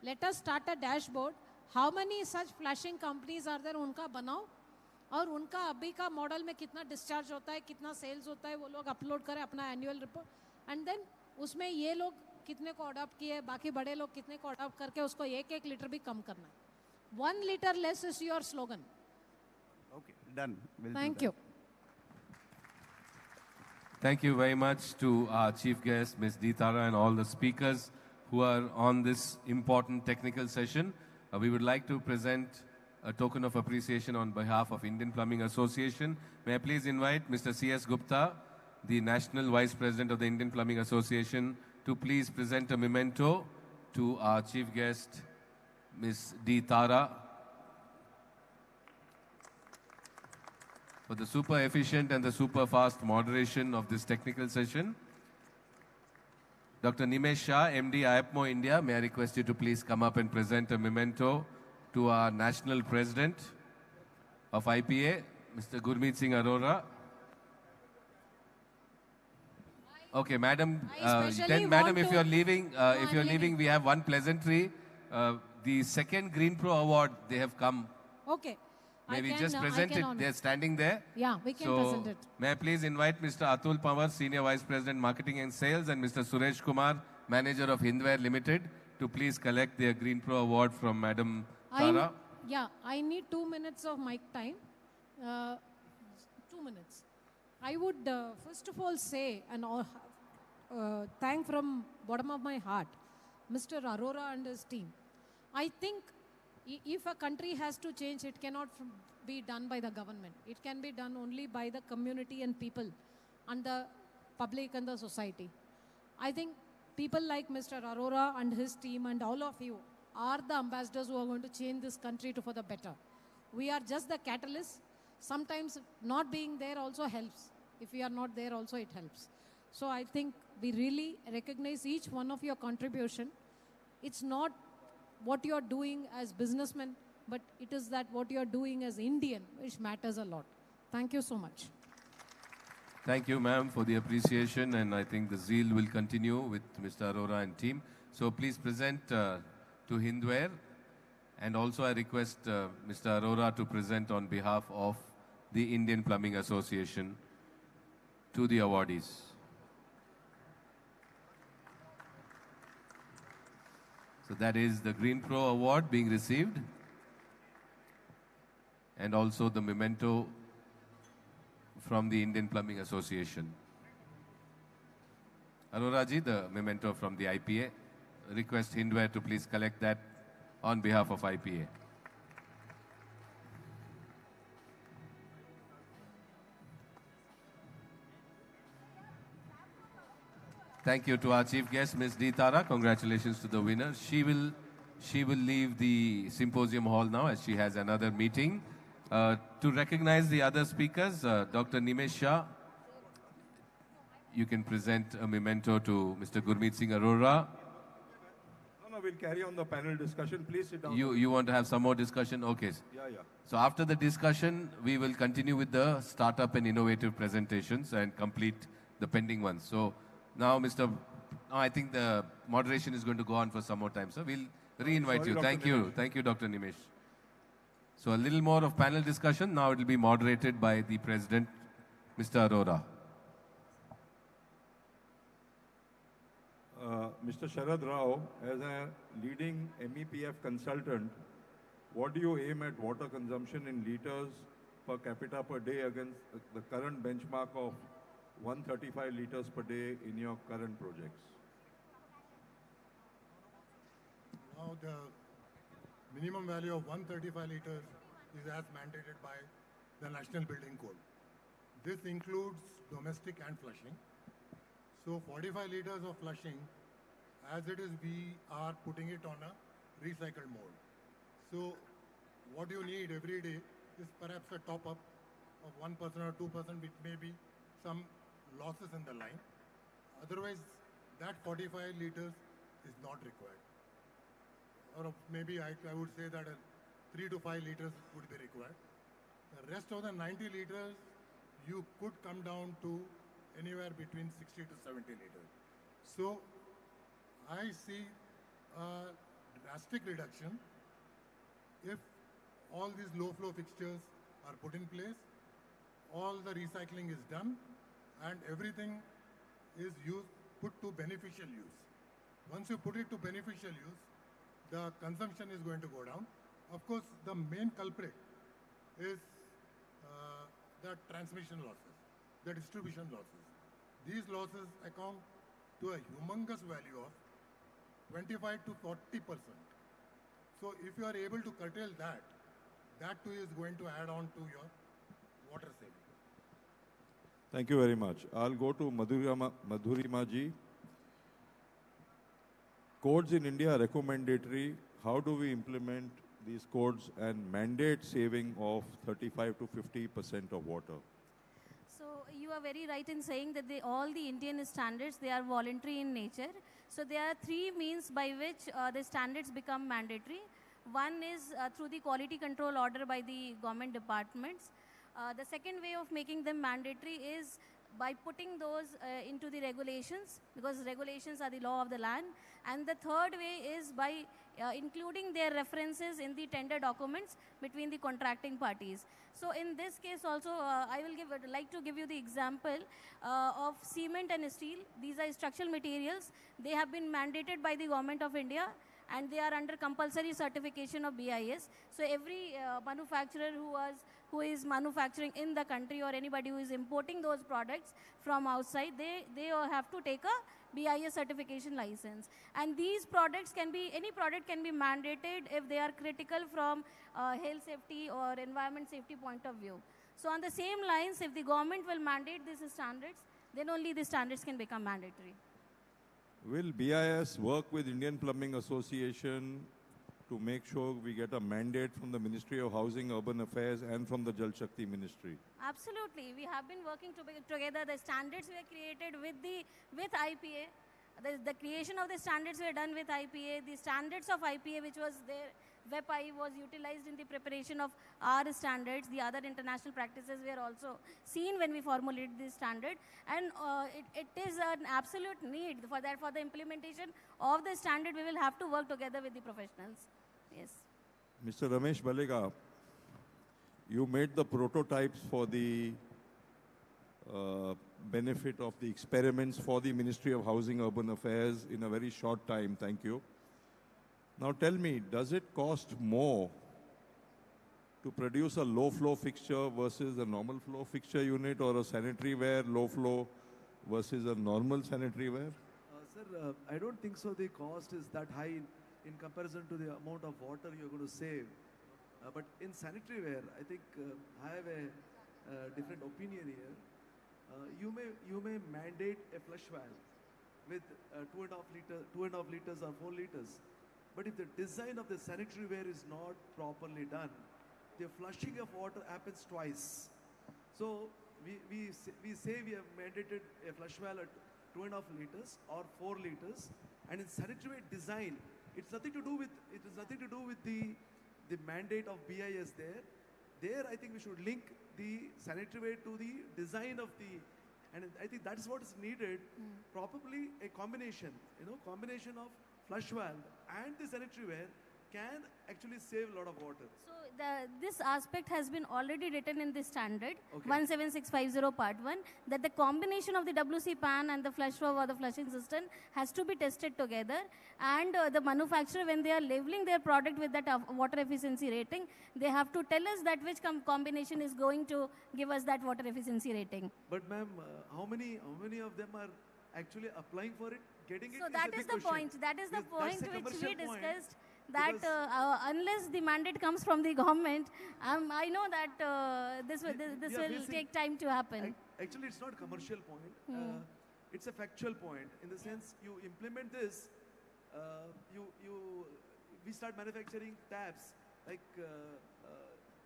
let us start a dashboard. How many such flashing companies are there? उनका बनाओ और उनका अभी का model में कितना discharge होता है, कितना सेल्स होता है, वो लोग अपलोड करें अपना एनुअल रिपोर्ट, एंड देन उसमें ये लोग कितने को अडॉप्ट किए, बाकी बड़े लोग कितने को अडॉप्ट करके उसको 1-1 लीटर भी कम करना है. 1 liter less is your slogan. Okay, done. We'll do Thank that. you. Thank you very much to our chief guest, Ms. Deetara, and all the speakers who are on this important technical session. We would like to present a token of appreciation on behalf of Indian Plumbing Association. May I please invite Mr. C.S. Gupta, the National Vice President of the Indian Plumbing Association, to please present a memento to our chief guest, Ms. Deetara, for the super efficient and the super fast moderation of this technical session. Dr. Nimesh Shah, MD, IAPMO India, may I request you to please come up and present a memento to our National President of IPA, Mr. Gurmeet Singh Arora. Okay, Madam, Madam, if you're leaving, we have one pleasantry. The second Green Pro Award, they have come. Okay. Maybe just present it. They're standing there. Yeah, we can present it. May I please invite Mr. Atul Pawar, Senior Vice President, Marketing and Sales, and Mr. Suresh Kumar, Manager of Hindware Limited, to please collect their Green Pro Award from Madam Tara. I need 2 minutes of mic time. 2 minutes. I would first of all say and thank from bottom of my heart Mr. Arora and his team. I think if a country has to change, it cannot be done by the government. It can be done only by the community and people and the public and the society. I think people like Mr. Arora and his team and all of you are the ambassadors who are going to change this country for the better. We are just the catalyst. Sometimes not being there also helps. If we are not there also it helps. So I think we really recognize each one of your contribution. It's not what you are doing as businessmen, but it is that what you are doing as Indian, which matters a lot. Thank you so much. Thank you, ma'am, for the appreciation, and I think the zeal will continue with Mr. Arora and team. So please present to Hindware, and also I request Mr. Arora to present on behalf of the Indian Plumbing Association to the awardees. So that is the Green Pro Award being received, and also the memento from the Indian Plumbing Association. Arora ji, the memento from the IPA. Request Hindware to please collect that on behalf of IPA. Thank you to our chief guest, Ms. Deetara. Congratulations to the winner. She will leave the symposium hall now as she has another meeting. To recognize the other speakers, Dr. Nimesh Shah, you can present a memento to Mr. Gurmeet Singh Arora. No, we'll carry on the panel discussion. Please sit down. You want to have some more discussion? Okay. Yeah. So after the discussion, we will continue with the startup and innovative presentations and complete the pending ones. So now, I think the moderation is going to go on for some more time. So we'll re-invite you. Thank you. Thank you, Dr. Nimesh. So a little more of panel discussion. Now it will be moderated by the President, Mr. Arora. Mr. Sharad Rao, as a leading MEPF consultant, what do you aim at water consumption in liters per capita per day against the current benchmark of 135 liters per day in your current projects? Now the minimum value of 135 liters is as mandated by the National Building Code. This includes domestic and flushing. So 45 liters of flushing, as it is, we are putting it on a recycled mode. So what you need every day is perhaps a top-up of 1% or 2%, which may be some losses in the line. Otherwise, that 45 liters is not required. Or maybe I would say that 3 to 5 liters would be required. The rest of the 90 liters, you could come down to anywhere between 60 to 70 liters. So I see a drastic reduction if all these low flow fixtures are put in place, all the recycling is done, and everything is put to beneficial use. Once you put it to beneficial use, the consumption is going to go down. Of course, the main culprit is the transmission losses, the distribution losses. these losses account to a humongous value of 25 to 40%. So if you are able to curtail that, that too is going to add on to your water saving. Thank you very much. I'll go to Madhurima ji. Codes in India are recommendatory. How do we implement these codes and mandate saving of 35 to 50% of water? So you are very right in saying that all the Indian standards, they are voluntary in nature. So there are three means by which the standards become mandatory. One is through the quality control order by the government departments. The second way of making them mandatory is by putting those into the regulations, because regulations are the law of the land. And the third way is by including their references in the tender documents between the contracting parties. So in this case also, I would like to give you the example of cement and steel. These are structural materials. They have been mandated by the government of India, and they are under compulsory certification of BIS. So every manufacturer who is manufacturing in the country, or anybody who is importing those products from outside, they have to take a BIS certification license. And these products any product can be mandated if they are critical from health safety or environment safety point of view. So on the same lines, if the government will mandate these standards, then only the standards can become mandatory. Will BIS work with Indian Plumbing Association to make sure we get a mandate from the Ministry of Housing, Urban Affairs and from the Jal Shakti Ministry? Absolutely. We have been working together. The standards were created with IPA. The creation of the standards were done with IPA. The standards of IPA, which was there, WEPI, was utilized in the preparation of our standards. The other international practices were also seen when we formulated this standard. And it is an absolute need for that. For the implementation of the standard, we will have to work together with the professionals. Yes. Mr. Ramesh Balega, you made the prototypes for the benefit of the experiments for the Ministry of Housing, Urban Affairs in a very short time. Thank you. Now tell me, does it cost more to produce a low flow fixture versus a normal flow fixture unit, or a sanitary ware low flow versus a normal sanitary ware? Sir, I don't think so. The cost is that high in comparison to the amount of water you're going to save. But in sanitary ware, I think I have a different opinion here. You may mandate a flush valve with 2.5 liters or 4 liters. But if the design of the sanitary ware is not properly done, the flushing of water happens twice. So we say we have mandated a flush valve at 2.5 liters or 4 liters, and in sanitary ware design, it is nothing to do with the mandate of BIS there. There, I think we should link the sanitary ware to the design of the, and I think that's what is needed. Probably a combination of flush valve and the sanitary ware can actually save a lot of water. So this aspect has been already written in the standard, Okay. 17650 part 1, that the combination of the WC pan and the flush valve or the flushing system has to be tested together, and the manufacturer, when they are labeling their product with that water efficiency rating, they have to tell us that which combination is going to give us that water efficiency rating. But ma'am, how many of them are actually applying for it, getting it? So that a is big the question. point. That is the That's point a which commercial we point, discussed. That because- unless the mandate comes from the government, I know that this will facing- take time to happen. Actually, it's not a commercial point. It's a factual point. In the sense, you implement this, we start manufacturing taps, like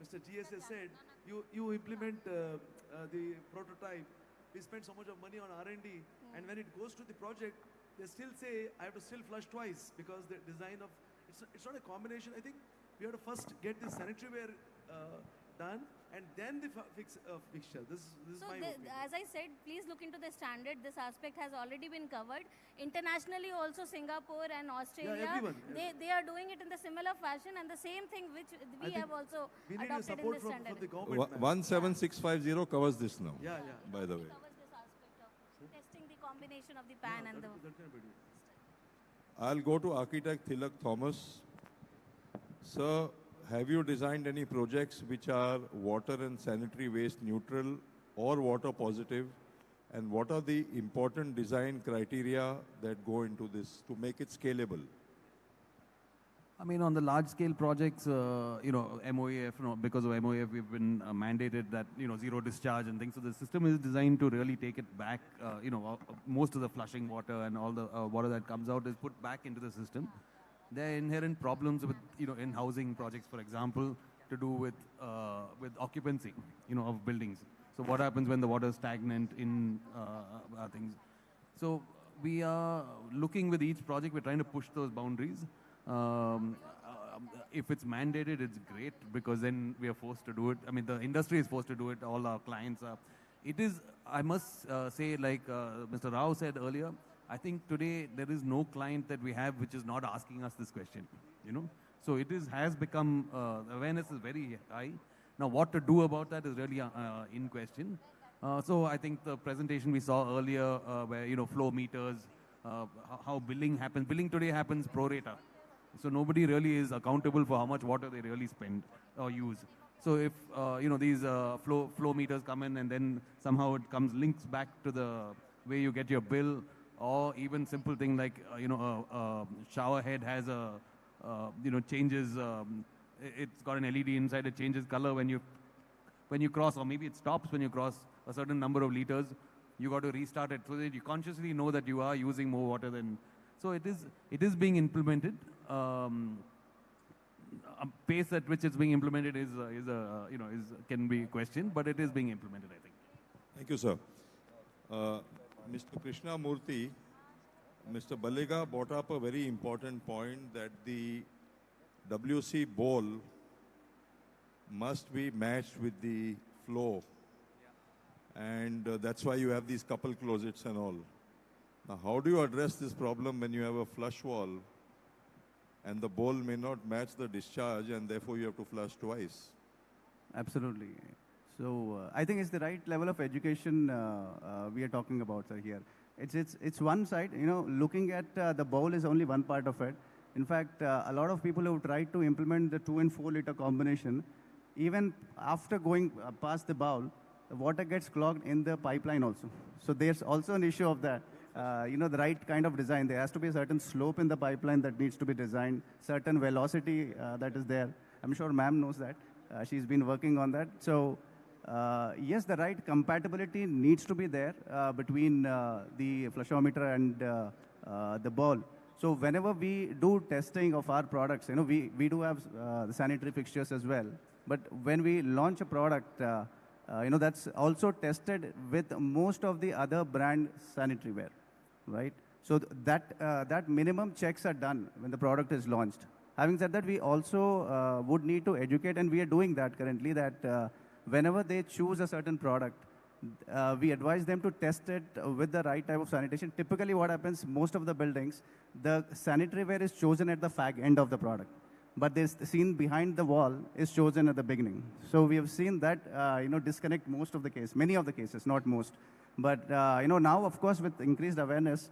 Mr. GS has said. You implement the prototype. We spend so much of money on R&D, and when it goes to the project, they still say I have to still flush twice because the design of it's not a combination. I think we have to first get the sanitary ware done, and then the fixture. This is So my opinion. as I said, please look into the standard. This aspect has already been covered. Internationally also, Singapore and Australia, everyone. they are doing it in the similar fashion, and the same thing which I we think have also we need a adopted in support the from standard. the government. ma'am. 17650 covers this now, Yeah. by the way. Covers this aspect of testing the combination of the pan and the... That can be done. I'll go to architect Tilak Thomas. Sir, have you designed any projects which are water and sanitary waste neutral or water positive, And what are the important design criteria that go into this to make it scalable? I mean, on the large-scale projects, MOAF, because of MOAF, we've been mandated that, zero discharge and things. So the system is designed to really take it back. Most of the flushing water and all the water that comes out is put back into the system. There are inherent problems with, in housing projects, for example, to do with occupancy, of buildings. So what happens when the water is stagnant in things? So we are looking with each project, we're trying to push those boundaries. If it's mandated, it's great because then we are forced to do it. I mean, the industry is forced to do it. All our clients are. It is, I must say, like Mr. Rao said earlier, I think today there is no client that we have which is not asking us this question, So it has become, awareness is very high. Now, what to do about that is really in question. So I think the presentation we saw earlier where, flow meters, how billing happens. Billing today happens pro rata. So nobody really is accountable for how much water they really spend or use. So if these flow meters come in and then somehow it links back to the way you get your bill, or even simple thing like a shower head has a changes. It's got an LED inside. It changes color when you cross, or maybe it stops when you cross a certain number of liters. You got to restart it so that you consciously know that you are using more water than. So it is being implemented. A pace at which it's being implemented can be questioned, but it is being implemented, I think. Thank you, sir. Mr. Krishna Murthy, Mr. Balega brought up a very important point that the WC bowl must be matched with the flow. And that's why you have these couple closets and all. Now, how do you address this problem when you have a flush wall and the bowl may not match the discharge and therefore you have to flush twice? Absolutely. So I think it's the right level of education we are talking about, sir, here. It's one side, looking at the bowl is only one part of it. In fact, a lot of people who tried to implement the 2 and 4 liter combination, even after going past the bowl, the water gets clogged in the pipeline also. So there's also an issue of that. The right kind of design. There has to be a certain slope in the pipeline that needs to be designed, certain velocity that is there. I'm sure ma'am knows that. She's been working on that. So yes, the right compatibility needs to be there between the flushometer and the ball. So whenever we do testing of our products, we do have the sanitary fixtures as well. But when we launch a product, that's also tested with most of the other brand sanitary ware, right? So that minimum checks are done when the product is launched. Having said that, we also would need to educate, and we are doing that currently, that whenever they choose a certain product, we advise them to test it with the right type of sanitation. Typically what happens, most of the buildings, the sanitary ware is chosen at the fag end of the product. But this scene behind the wall is chosen at the beginning. So we have seen that, disconnect most of the cases, many of the cases, not most. But, now, of course, with increased awareness,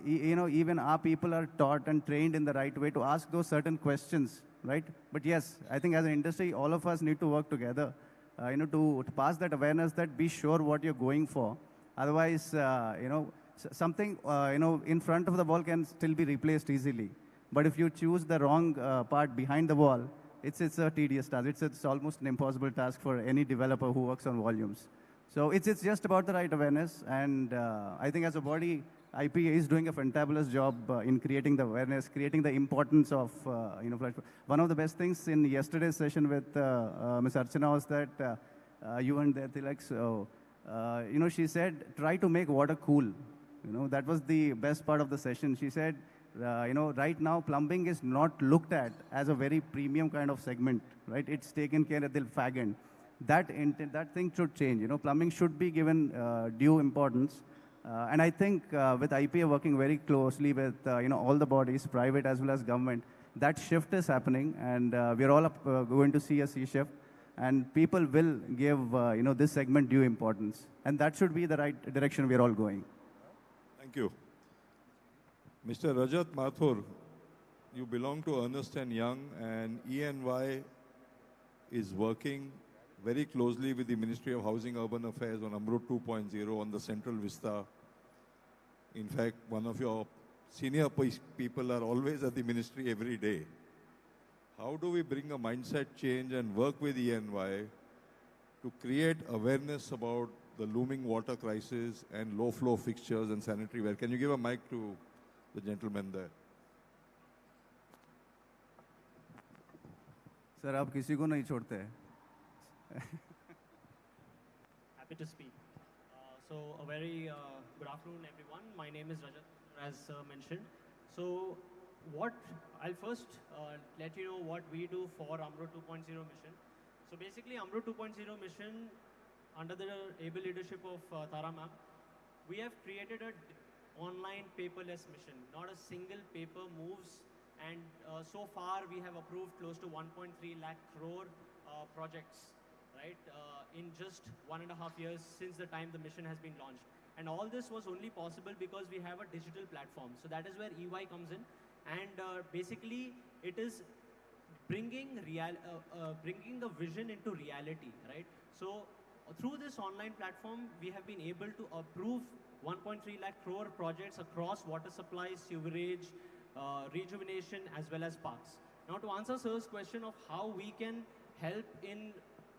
even our people are taught and trained in the right way to ask those certain questions, right? But yes, I think as an industry, all of us need to work together, to pass that awareness, that be sure what you're going for. Otherwise, something, in front of the wall can still be replaced easily. But if you choose the wrong part behind the wall, it's a tedious task. It's almost an impossible task for any developer who works on volumes. So it's just about the right awareness. And I think as a body, IPA is doing a fantabulous job in creating the awareness, creating the importance of, one of the best things in yesterday's session with Ms. Archana was that you weren't there, Tilak. So, she said, try to make water cool. That was the best part of the session. She said, right now plumbing is not looked at as a very premium kind of segment, right? It's taken care at the fag end. That thing should change. Plumbing should be given due importance. And I think with IPA working very closely with all the bodies, private as well as government, that shift is happening, and we're all going to see a sea shift, and people will give this segment due importance, and that should be the right direction we're all going. Thank you. Mr. Rajat Mathur, you belong to Ernst & Young, and E&Y is working very closely with the Ministry of Housing Urban Affairs on Amrut 2.0 on the Central Vista. In fact, one of your senior people are always at the ministry every day. How do we bring a mindset change and work with ENY to create awareness about the looming water crisis and low flow fixtures and sanitary ware? Can you give a mic to the gentleman there? Sir, आप किसी को नहीं छोड़ते हैं. Happy to speak. So a very good afternoon, everyone. My name is Rajat, as mentioned. So I'll first let you know what we do for Amrut 2.0 mission. So basically, Amrut 2.0 mission, under the able leadership of Tara ma'am, we have created an online paperless mission. Not a single paper moves, and so far we have approved close to 1.3 lakh crore projects, right, in just 1.5 years since the time the mission has been launched. And all this was only possible because we have a digital platform. So that is where EY comes in, and basically it is bringing the vision into reality, right? So through this online platform, we have been able to approve 1.3 lakh crore projects across water supply, sewerage, rejuvenation, as well as parks. Now, to answer sir's question of how we can help in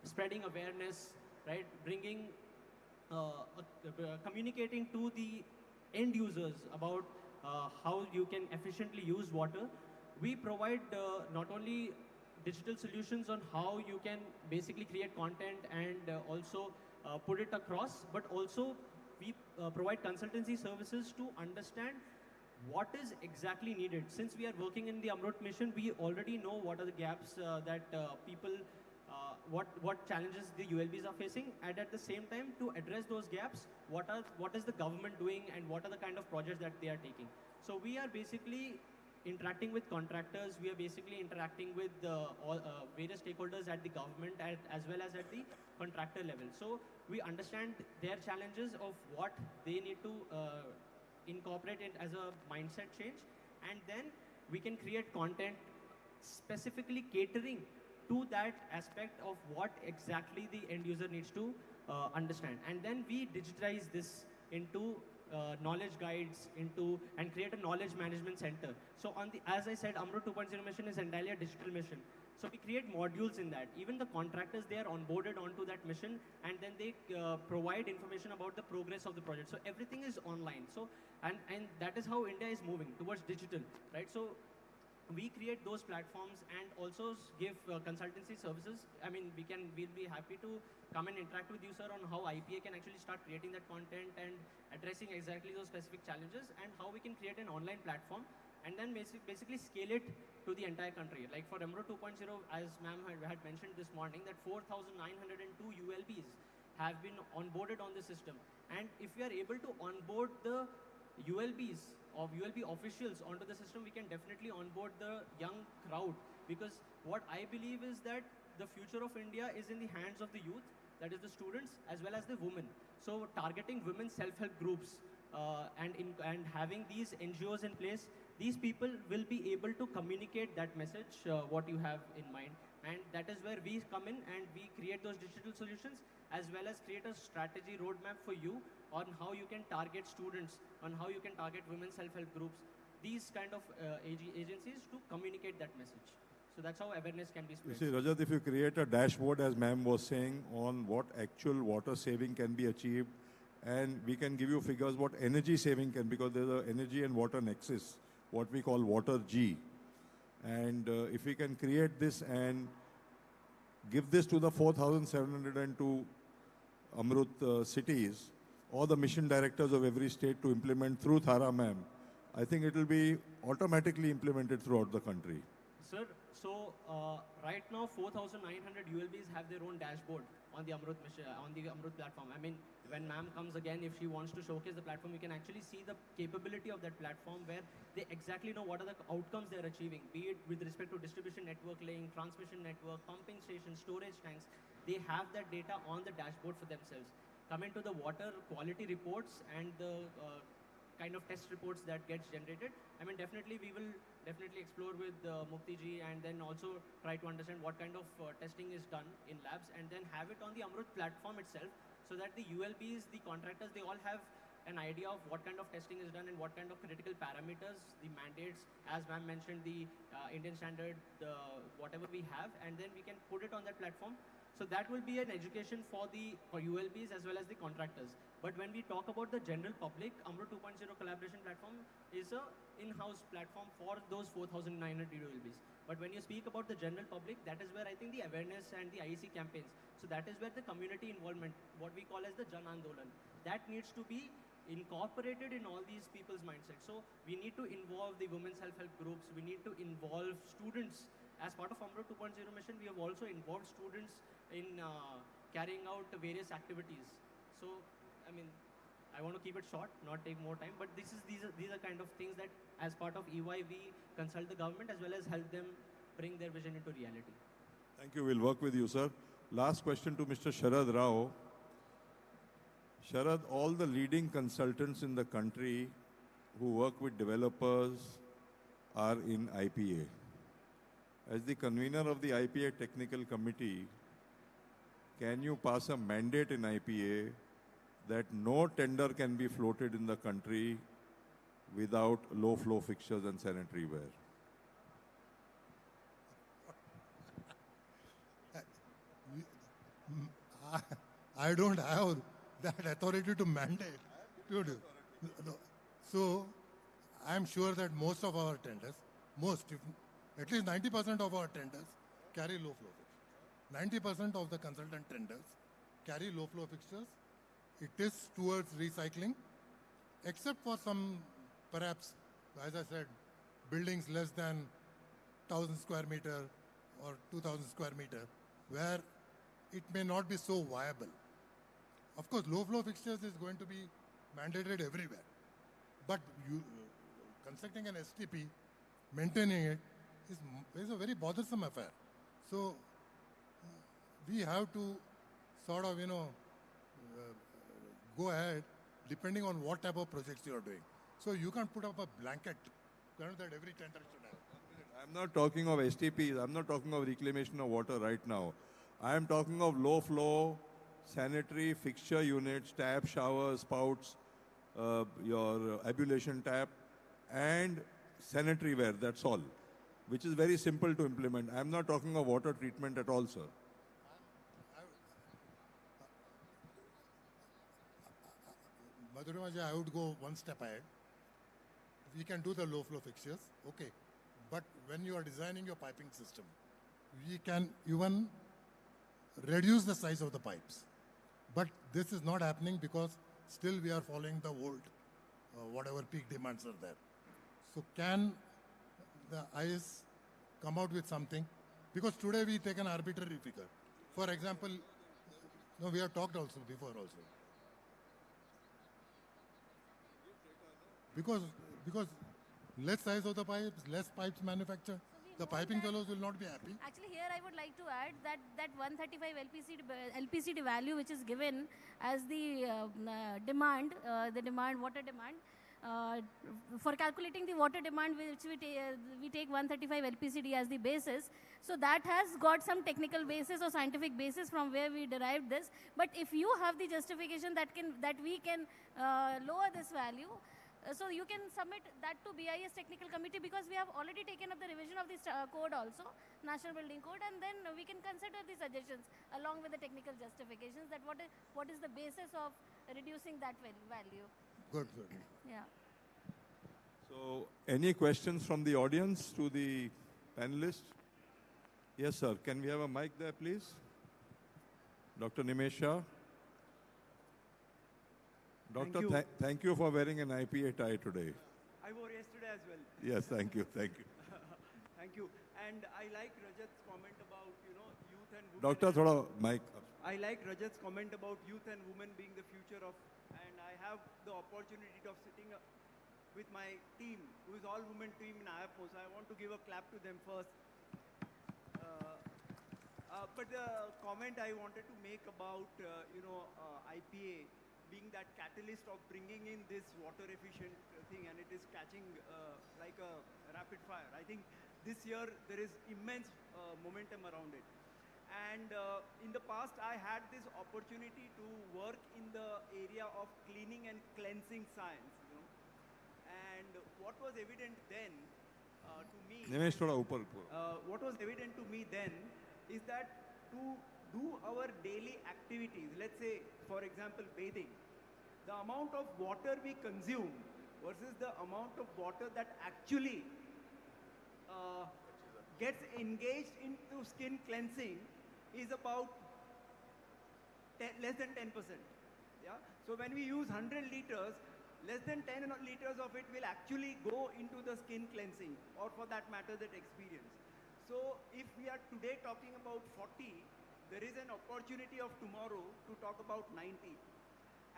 spreading awareness, right, bringing, communicating to the end users about how you can efficiently use water, we provide not only digital solutions on how you can basically create content and also put it across, but also we provide consultancy services to understand what is exactly needed. Since we are working in the Amrut mission, we already know what are the gaps that people, what challenges the ULBs are facing, and at the same time, to address those gaps, what is the government doing and what are the kind of projects that they are taking. So we are basically interacting with contractors, we are basically interacting with all various stakeholders at the government as well as at the contractor level. So we understand their challenges of what they need to incorporate it as a mindset change, and then we can create content specifically catering to that aspect of what exactly the end user needs to understand. And then we digitize this into knowledge guides and create a knowledge management center. So as I said, Amrut 2.0 mission is entirely a digital mission. So we create modules in that. Even the contractors, they are onboarded onto that mission, and then they provide information about the progress of the project. So everything is online. So and that is how India is moving towards digital, right? So we create those platforms and also give consultancy services. I mean, we'll be happy to come and interact with you, sir, on how IPA can actually start creating that content and addressing exactly those specific challenges, and how we can create an online platform and then basically scale it to the entire country. Like for Amrut 2.0, as ma'am had mentioned this morning, that 4,902 ULBs have been onboarded on the system. And if we are able to onboard the ULBs of ULB officials onto the system, we can definitely onboard the young crowd, because what I believe is that the future of India is in the hands of the youth, that is the students as well as the women. So targeting women self-help groups and having these NGOs in place, these people will be able to communicate that message, what you have in mind. And that is where we come in and we create those digital solutions, as well as create a strategy roadmap for you on how you can target students, on how you can target women self-help groups, these kind of agencies to communicate that message. So that's how awareness can be spread. You see, Rajat, if you create a dashboard, as ma'am was saying, on what actual water saving can be achieved, and we can give you figures what energy saving can, because there's an energy and water nexus, what we call water G. And if we can create this and give this to the 4,702 Amrut cities, or the mission directors of every state to implement through Thara ma'am, I think it will be automatically implemented throughout the country. Sir, so right now 4,900 ULBs have their own dashboard on the Amrut mission, on the Amrut platform. I mean, when ma'am comes again, if she wants to showcase the platform, we can actually see the capability of that platform, where they exactly know what are the outcomes they are achieving, be it with respect to distribution network laying, transmission network, pumping stations, storage tanks. They have that data on the dashboard for themselves. Coming to the water quality reports and the kind of test reports that gets generated. I mean, definitely we will definitely explore with Mukti ji and then also try to understand what kind of testing is done in labs and then have it on the Amrut platform itself so that the ULBs, the contractors, they all have an idea of what kind of testing is done and what kind of critical parameters, the mandates, as ma'am mentioned, the Indian standard, whatever we have, and then we can put it on that platform. So that will be an education for ULBs as well as the contractors. But when we talk about the general public, Amrut 2.0 collaboration platform is a in-house platform for those 4,900 ULBs. But when you speak about the general public, that is where I think the awareness and the IEC campaigns. So that is where the community involvement, what we call as the Jan Andolan, that needs to be incorporated in all these people's mindset. So we need to involve the women's self-help groups. We need to involve students. As part of Amrut 2.0 mission, we have also involved students in carrying out various activities. So, I mean, I want to keep it short, not take more time, but these are kind of things that as part of EY, we consult the government as well as help them bring their vision into reality. Thank you. We'll work with you, sir. Last question to Mr. Sharad Rao. Sharad, all the leading consultants in the country who work with developers are in IPA. As the convener of the IPA Technical Committee, can you pass a mandate in IPA that no tender can be floated in the country without low-flow fixtures and sanitary ware? I don't have that authority to mandate. No. So I'm sure that most of our tenders, at least 90% of our tenders carry low flow fixtures. 90% of the consultant tenders carry low flow fixtures. It is towards recycling, except for some, perhaps, as I said, buildings less than 1,000 square meter or 2,000 square meter, where it may not be so viable. Of course, low flow fixtures is going to be mandated everywhere. But constructing an STP, maintaining it, is a very bothersome affair. So we have to sort of, go ahead depending on what type of projects you are doing. So you can't put up a blanket that every tender should have. I'm not talking of STPs. I'm not talking of reclamation of water right now. I am talking of low flow, sanitary fixture units, tap, showers, spouts, your ablution tap, and sanitary ware, that's all, which is very simple to implement. I'm not talking of water treatment at all, sir. Madhurimaji, I would go one step ahead. We can do the low flow fixtures, okay. But when you are designing your piping system, we can even reduce the size of the pipes. But this is not happening because still we are following the old, whatever peak demands are there. So can the IS come out with something? Because today we take an arbitrary figure. For example, no, we have talked also before also. Because less size of the pipes, less pipes manufactured, the piping fellows will not be happy. Actually, here I would like to add that 135 LPCD value which is given as the water demand. For calculating the water demand, which we take 135 LPCD as the basis. So that has got some technical basis or scientific basis from where we derived this. But if you have the justification that we can lower this value, so you can submit that to BIS Technical Committee, because we have already taken up the revision of this code also, National Building Code, and then we can consider the suggestions along with the technical justifications that what is the basis of reducing that value. Good. Yeah. So, any questions from the audience to the panelists? Yes, sir. Can we have a mic there, please? Dr. Nimesh Shah. Doctor, thank you for wearing an IPA tie today. I wore yesterday as well. Yes, thank you. Thank you. And I like Rajat's comment about, youth and women. Doctor, thoda mic. I like Rajat's comment about youth and women being the future of, and I have the opportunity of sitting with my team, who is all women team in IAPO, so I want to give a clap to them first. But the comment I wanted to make about, IPA, being that catalyst of bringing in this water efficient thing, and it is catching like a rapid fire. I think this year there is immense momentum around it. And in the past, I had this opportunity to work in the area of cleaning and cleansing science. You know? And what was evident then to me, निमेश थोड़ा ऊपर what was evident to me then is that to do our daily activities, let's say, for example, bathing, the amount of water we consume versus the amount of water that actually gets engaged into skin cleansing is about less than 10%. Yeah? So when we use 100 liters, less than 10 liters of it will actually go into the skin cleansing, or for that matter, that experience. So if we are today talking about 40, there is an opportunity of tomorrow to talk about 90.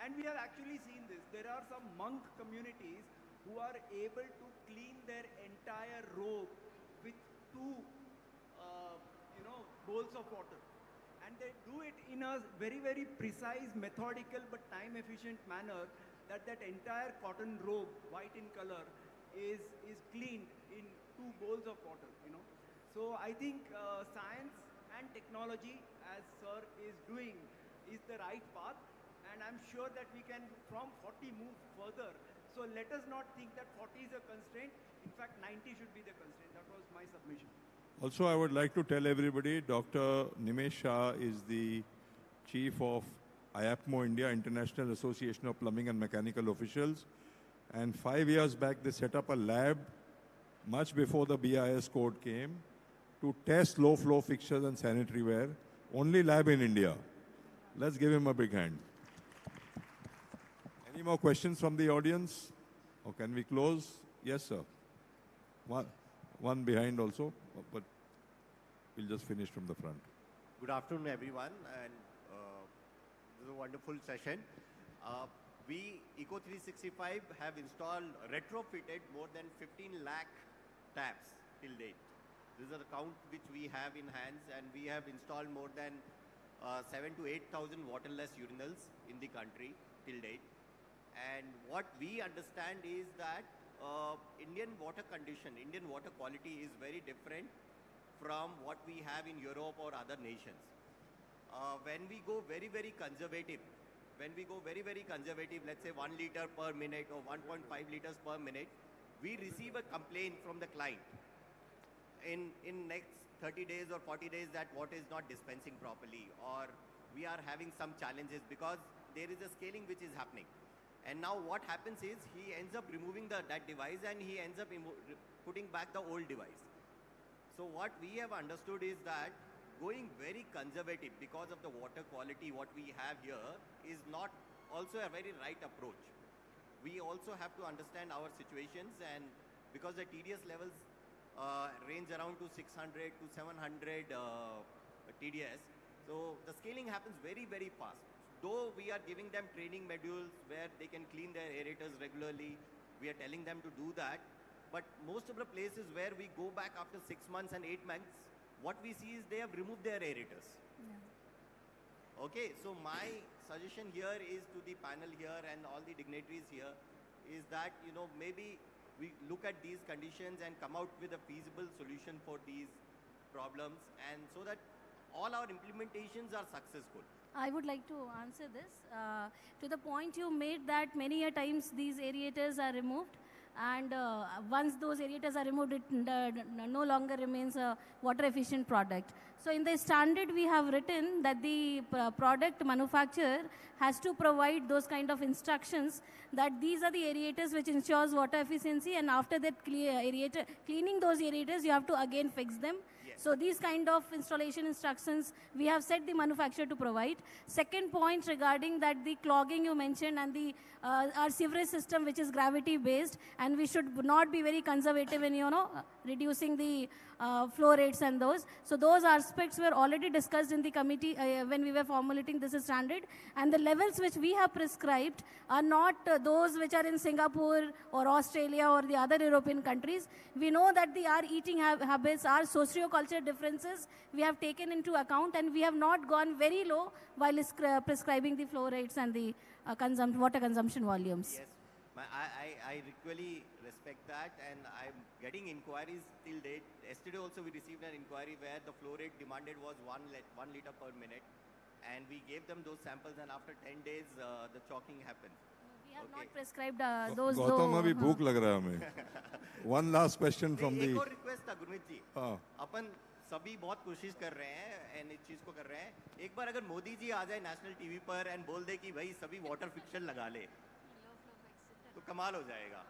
And we have actually seen this. There are some monk communities who are able to clean their entire robe with 2 bowls of water. And they do it in a very, very precise, methodical, but time-efficient manner that entire cotton robe, white in color, is cleaned in 2 bowls of water, So I think science and technology, as sir is doing, is the right path. And I'm sure that we can, from 40, move further. So let us not think that 40 is a constraint. In fact, 90 should be the constraint. That was my submission. Also, I would like to tell everybody, Dr. Nimesh Shah is the chief of IAPMO India, International Association of Plumbing and Mechanical Officials. And 5 years back, they set up a lab much before the BIS code came to test low-flow fixtures and sanitary ware. Only lab in India. Let's give him a big hand. Any more questions from the audience? Or can we close? Yes, sir. One behind also, but we'll just finish from the front. Good afternoon, everyone, and this is a wonderful session. We, Eco365, have installed, retrofitted more than 15 lakh taps till date. This is a count which we have in hands, and we have installed more than 7,000 to 8,000 waterless urinals in the country till date. And what we understand is that Indian water condition, Indian water quality is very different from what we have in Europe or other nations. When we go very, very conservative, let's say 1 liter per minute or 1.5 liters per minute, we receive a complaint from the client in next 30 days or 40 days that water is not dispensing properly, or we are having some challenges because there is a scaling which is happening. And now what happens is he ends up removing that device and he ends up putting back the old device. So what we have understood is that going very conservative because of the water quality what we have here is not also a very right approach. We also have to understand our situations, and because the TDS levels range around to 600 to 700 TDS, so the scaling happens very, very fast. Though we are giving them training modules where they can clean their aerators regularly, we are telling them to do that. But most of the places where we go back after 6 months and 8 months, what we see is they have removed their aerators. Yeah. Okay, so my suggestion here is to the panel here and all the dignitaries here is that, maybe we look at these conditions and come out with a feasible solution for these problems, and so that all our implementations are successful. I would like to answer this. To the point you made that many a times these aerators are removed, and once those aerators are removed, it no longer remains a water efficient product. So in the standard we have written that the product manufacturer has to provide those kind of instructions that these are the aerators which ensures water efficiency, and after that cleaning those aerators you have to again fix them. So these kind of installation instructions we have set the manufacturer to provide. Second point regarding that the clogging you mentioned, and the our sewerage system which is gravity based, and we should not be very conservative in reducing the flow rates and those. So those aspects were already discussed in the committee when we were formulating this standard. And the levels which we have prescribed are not those which are in Singapore or Australia or the other European countries. We know that our eating habits, our socio-cultural differences, we have taken into account, and we have not gone very low while prescribing the flow rates and the water consumption volumes. Yes, I really respect that, and I'm getting inquiries till date. Yesterday also we received an inquiry where the flow rate demanded was 1 liter per minute, and we gave them those samples, and after 10 days the chalking happened. We have not prescribed those. Gautam, अभी भूख लग रहा है हमें. One last question from the. एक और request था गुरमीत जी. अपन सभी बहुत कोशिश कर रहे हैं एंड इस चीज को कर रहे हैं. एक बार अगर मोदी जी आ जाए नेशनल टीवी पर एंड बोल दे कि भाई सभी वाटर फिक्शन लगा ले, तो कमाल हो जाएगा.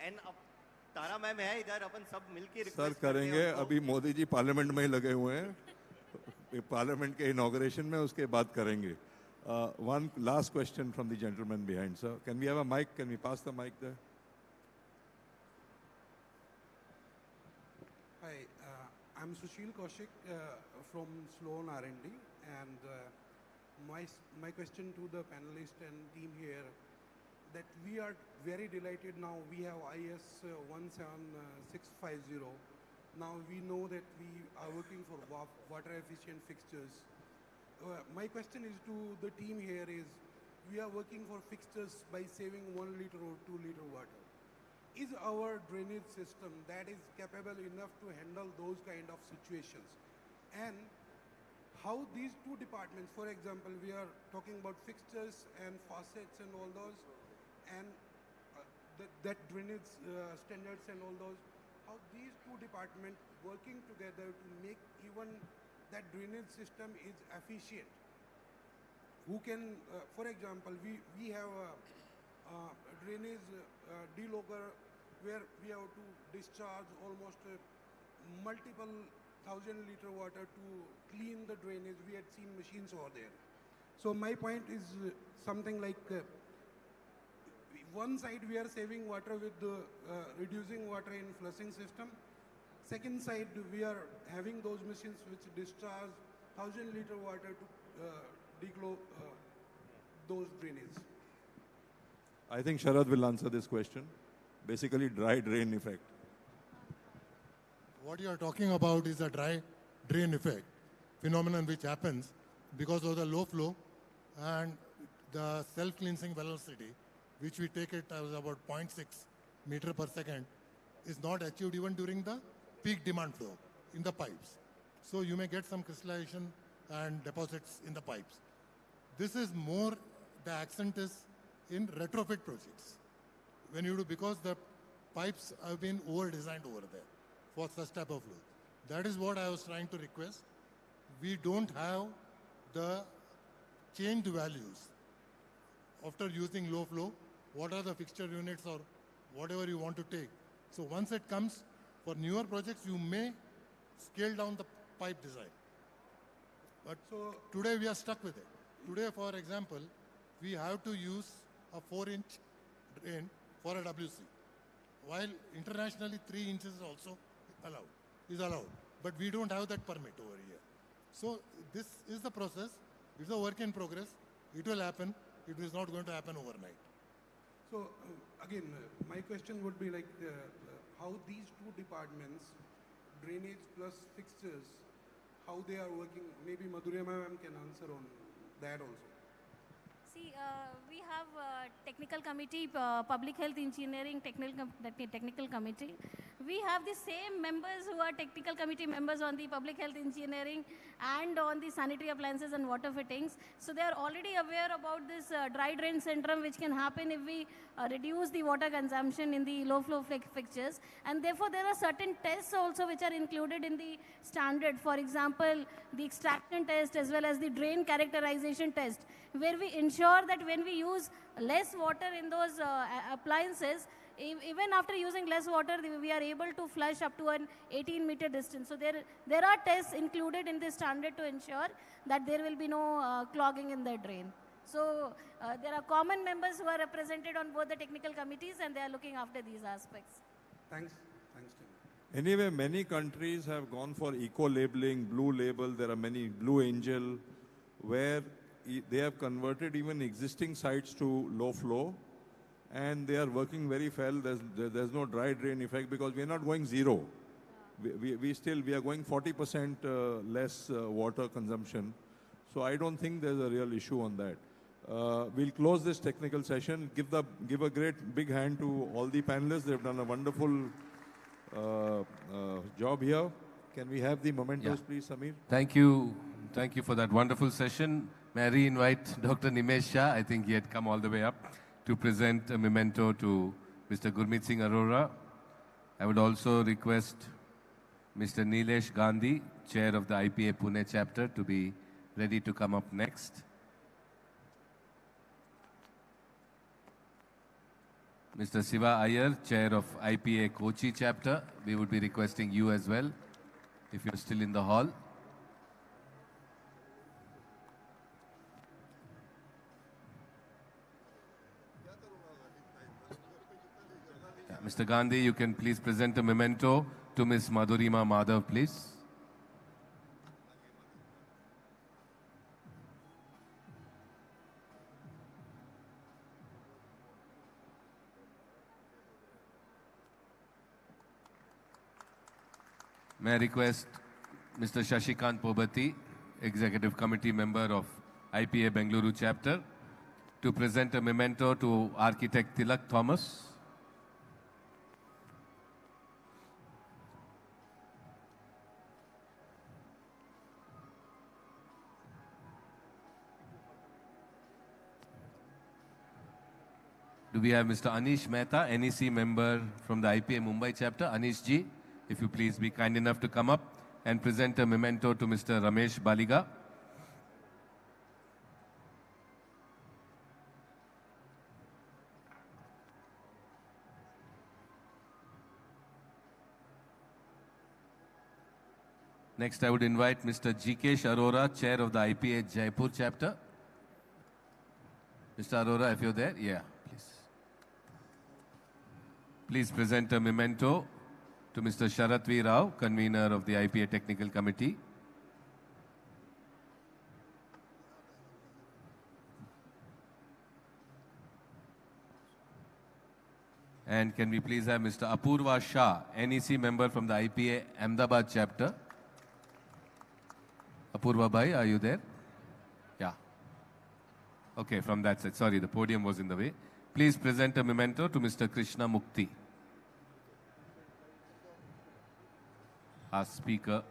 एंड अब तारा मैम है इधर, अपन सब मिलके सर करेंगे. अभी मोदी जी पार्लियामेंट में ही लगे हुए हैं. पार्लियामेंट के इनॉग्रेशन में उसके बाद करेंगे. One last question from the gentleman behind, sir. Can we have a mic? Can we pass the mic there? Hi, I'm Sushil Kaushik from Sloan R&D, and my question to the panelists and team here, that we are very delighted now. We have IS 17650. Now we know that we are working for water efficient fixtures. My question is to the team here is, we are working for fixtures by saving 1 liter or 2 liter water. Is our drainage system that is capable enough to handle those kind of situations? And how these two departments, for example, we are talking about fixtures and faucets and all those, and that drainage standards and all those, how these two departments working together to make even that drainage system is efficient. Who can, for example, we have a drainage delogger where we have to discharge almost multiple 1,000 liter water to clean the drainage. We had seen machines over there. So my point is something like, one side we are saving water with the reducing water in flushing system. Second side, we are having those machines which discharge 1,000 liter water to declog those drainages. I think Sharad will answer this question. Basically, dry drain effect. What you are talking about is a dry drain effect phenomenon which happens because of the low flow and the self-cleansing velocity, which we take it as about 0.6 meter per second, is not achieved even during the peak demand flow in the pipes. So you may get some crystallization and deposits in the pipes. This is more, the accent is in retrofit projects. When you do, because the pipes have been over-designed over there for such type of flow. That is what I was trying to request. We don't have the changed values after using low flow. What are the fixture units or whatever you want to take. So once it comes, for newer projects, you may scale down the pipe design. But so today we are stuck with it. Today, for example, we have to use a 4-inch drain for a WC, while internationally 3 inches is allowed. But we don't have that permit over here. So this is the process. It's a work in progress. It will happen. It is not going to happen overnight. So again, my question would be like, how these two departments, drainage plus fixtures, how they are working. Maybe Madhurya ma'am can answer on that also. See, we have technical committee, public health engineering technical committee. We have the same members who are technical committee members on the public health engineering and on the sanitary appliances and water fittings. So they are already aware about this dry drain syndrome which can happen if we reduce the water consumption in the low flow fixtures. And therefore there are certain tests also which are included in the standard. For example, the extraction test as well as the drain characterization test, where we ensure that when we use less water in those appliances, even after using less water, we are able to flush up to an 18-meter distance. So there are tests included in this standard to ensure that there will be no clogging in the drain. So there are common members who are represented on both the technical committees, and they are looking after these aspects. Thanks. Thanks, Tim. Anyway, many countries have gone for eco-labeling, blue label. There are many, Blue Angel, where they have converted even existing sites to low flow, and they are working very well. There's no dry drain effect because we are not going zero. We are going 40% less water consumption. So I don't think there's a real issue on that. We'll close this technical session. Give a great big hand to all the panelists. They've done a wonderful job here. Can we have the mementos, please, Samir? Thank you. Thank you for that wonderful session. May I re-invite Dr. Nimesh Shah? I think he had come all the way up to present a memento to Mr. Gurmeet Singh Arora. I would also request Mr. Nilesh Gandhi, Chair of the IPA Pune chapter, to be ready to come up next. Mr. Siva Iyer, Chair of IPA Kochi chapter, we would be requesting you as well, if you're still in the hall. Mr. Gandhi, you can please present a memento to Ms. Madhurima Madhav, please. May I request Mr. Shashikant Pobati, Executive Committee member of IPA Bengaluru chapter, to present a memento to architect Tilak Thomas. Do we have Mr. Anish Mehta, NEC member from the IPA Mumbai chapter? Anish ji, if you please be kind enough to come up and present a memento to Mr. Ramesh Baliga. Next, I would invite Mr. Jikesh Arora, Chair of the IPA Jaipur chapter. Mr. Arora, if you're there, yeah, please. Please present a memento to Mr. Sharat V. Rao, convener of the IPA Technical Committee. And can we please have Mr. Apurva Shah, NEC member from the IPA Ahmedabad chapter. Apurva Bhai, are you there? Yeah. Okay, from that side. Sorry, the podium was in the way. Please present a memento to Mr. Krishna Mukti, our speaker.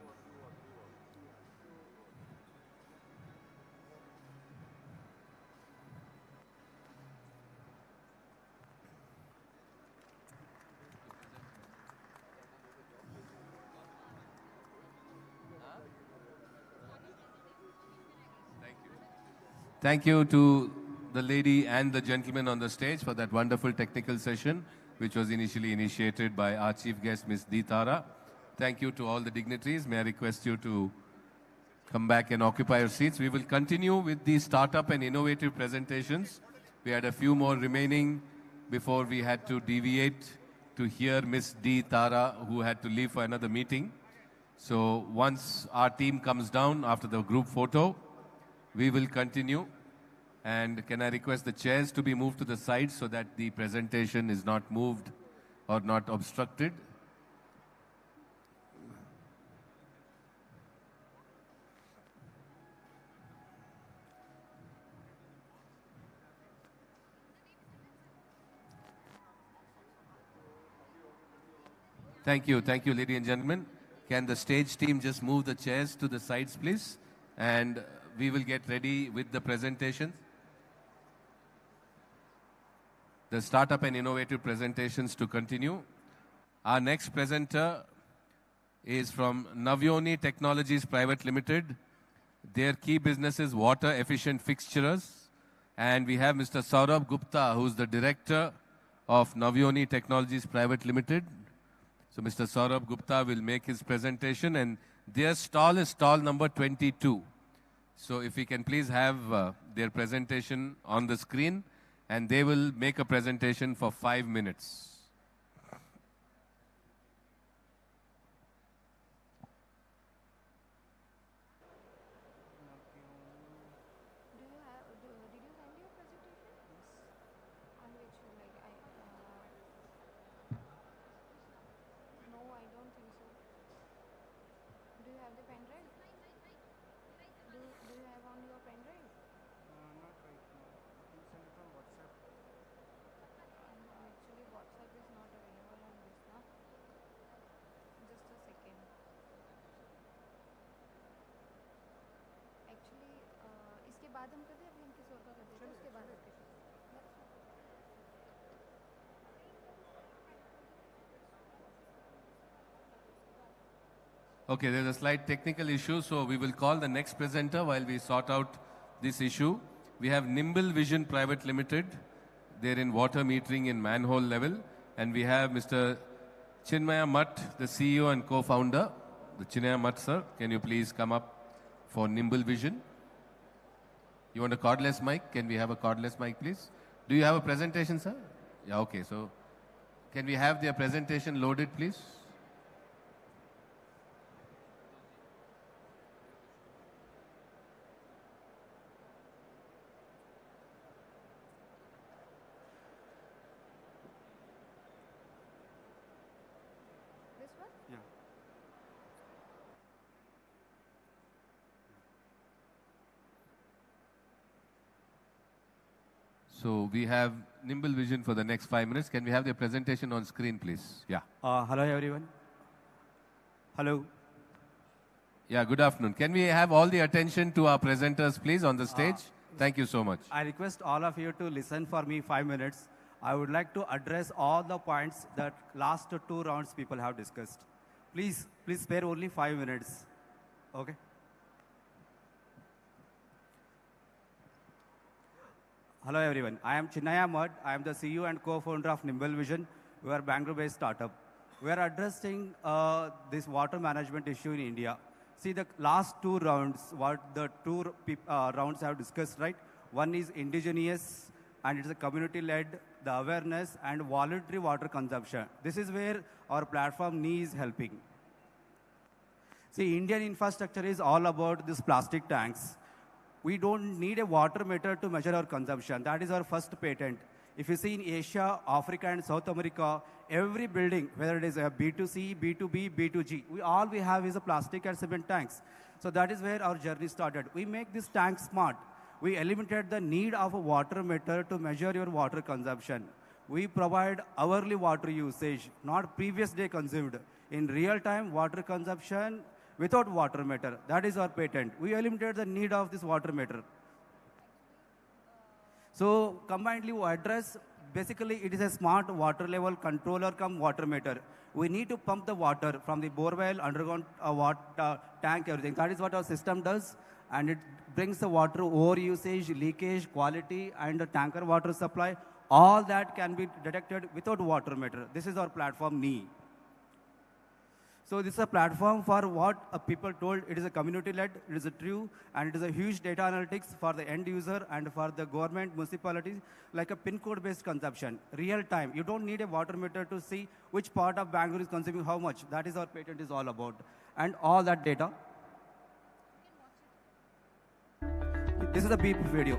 Thank you to the lady and the gentleman on the stage for that wonderful technical session, which was initially initiated by our chief guest, Ms. Deethara. Thank you to all the dignitaries. May I request you to come back and occupy your seats. We will continue with the startup and innovative presentations. We had a few more remaining before we had to deviate to hear Ms. Deethara, who had to leave for another meeting. So once our team comes down after the group photo, we will continue. And can I request the chairs to be moved to the side so that the presentation is not moved or not obstructed? Thank you, ladies and gentlemen. Can the stage team just move the chairs to the sides, please? And we will get ready with the presentations. The startup and innovative presentations to continue. Our next presenter is from Navyoni Technologies Private Limited. Their key business is water efficient fixtures. And we have Mr. Saurabh Gupta, who's the director of Navyoni Technologies Private Limited. So Mr. Saurabh Gupta will make his presentation, and their stall is stall number 22. So if we can please have their presentation on the screen, and they will make a presentation for 5 minutes. बाद हम करते हैं, अभी हम किसी और का कर देते हैं, उसके बाद करते हैं। Okay, there's a slight technical issue, so we will call the next presenter while we sort out this issue. We have Nimble Vision Private Limited. They're in water metering in manhole level. And we have Mr. Chinmaya Mutt, the CEO and co-founder. The Chinmaya Mutt, sir, can you please come up for Nimble Vision? You want a cordless mic? Can we have a cordless mic, please? Do you have a presentation, sir? Yeah, okay. So can we have their presentation loaded, please? This one? Yeah. So we have Nimble Vision for the next 5 minutes. Can we have their presentation on screen, please? Yeah. Hello, everyone. Hello. Yeah, good afternoon. Can we have all the attention to our presenters, please, on the stage? Thank you so much. I request all of you to listen for me 5 minutes. I would like to address all the points that last 2 rounds people have discussed. Please spare only 5 minutes. Okay? Hello, everyone. I am Chinmaya Mutt. I am the CEO and co-founder of Nimble Vision. We are a Bangalore-based startup. We are addressing this water management issue in India. See, the last 2 rounds, what the 2 rounds have discussed, right? One is indigenous, and it's a community-led, the awareness, and voluntary water consumption. This is where our platform is helping. See, Indian infrastructure is all about these plastic tanks. We don't need a water meter to measure our consumption. That is our first patent. If you see in Asia, Africa, and South America, every building, whether it is a B2C, B2B, B2G, all we have is a plastic and cement tanks. So that is where our journey started. We make this tank smart. We eliminated the need of a water meter to measure your water consumption. We provide hourly water usage, not previous day consumed. In real time water consumption without water meter. That is our patent. We eliminated the need of this water meter. So combinedly we address, basically it is a smart water level controller come water meter. We need to pump the water from the borewell, underground water tank, everything. That is what our system does. And it brings the water over usage, leakage, quality, and the tanker water supply. All that can be detected without water meter. This is our platform, NEE. So this is a platform for what people told. It is a community-led, it is a true, and it is a huge data analytics for the end user and for the government, municipalities, like a pin code-based consumption, real time. You don't need a water meter to see which part of Bangalore is consuming how much. That is our patent is all about. And all that data. This is a beep video.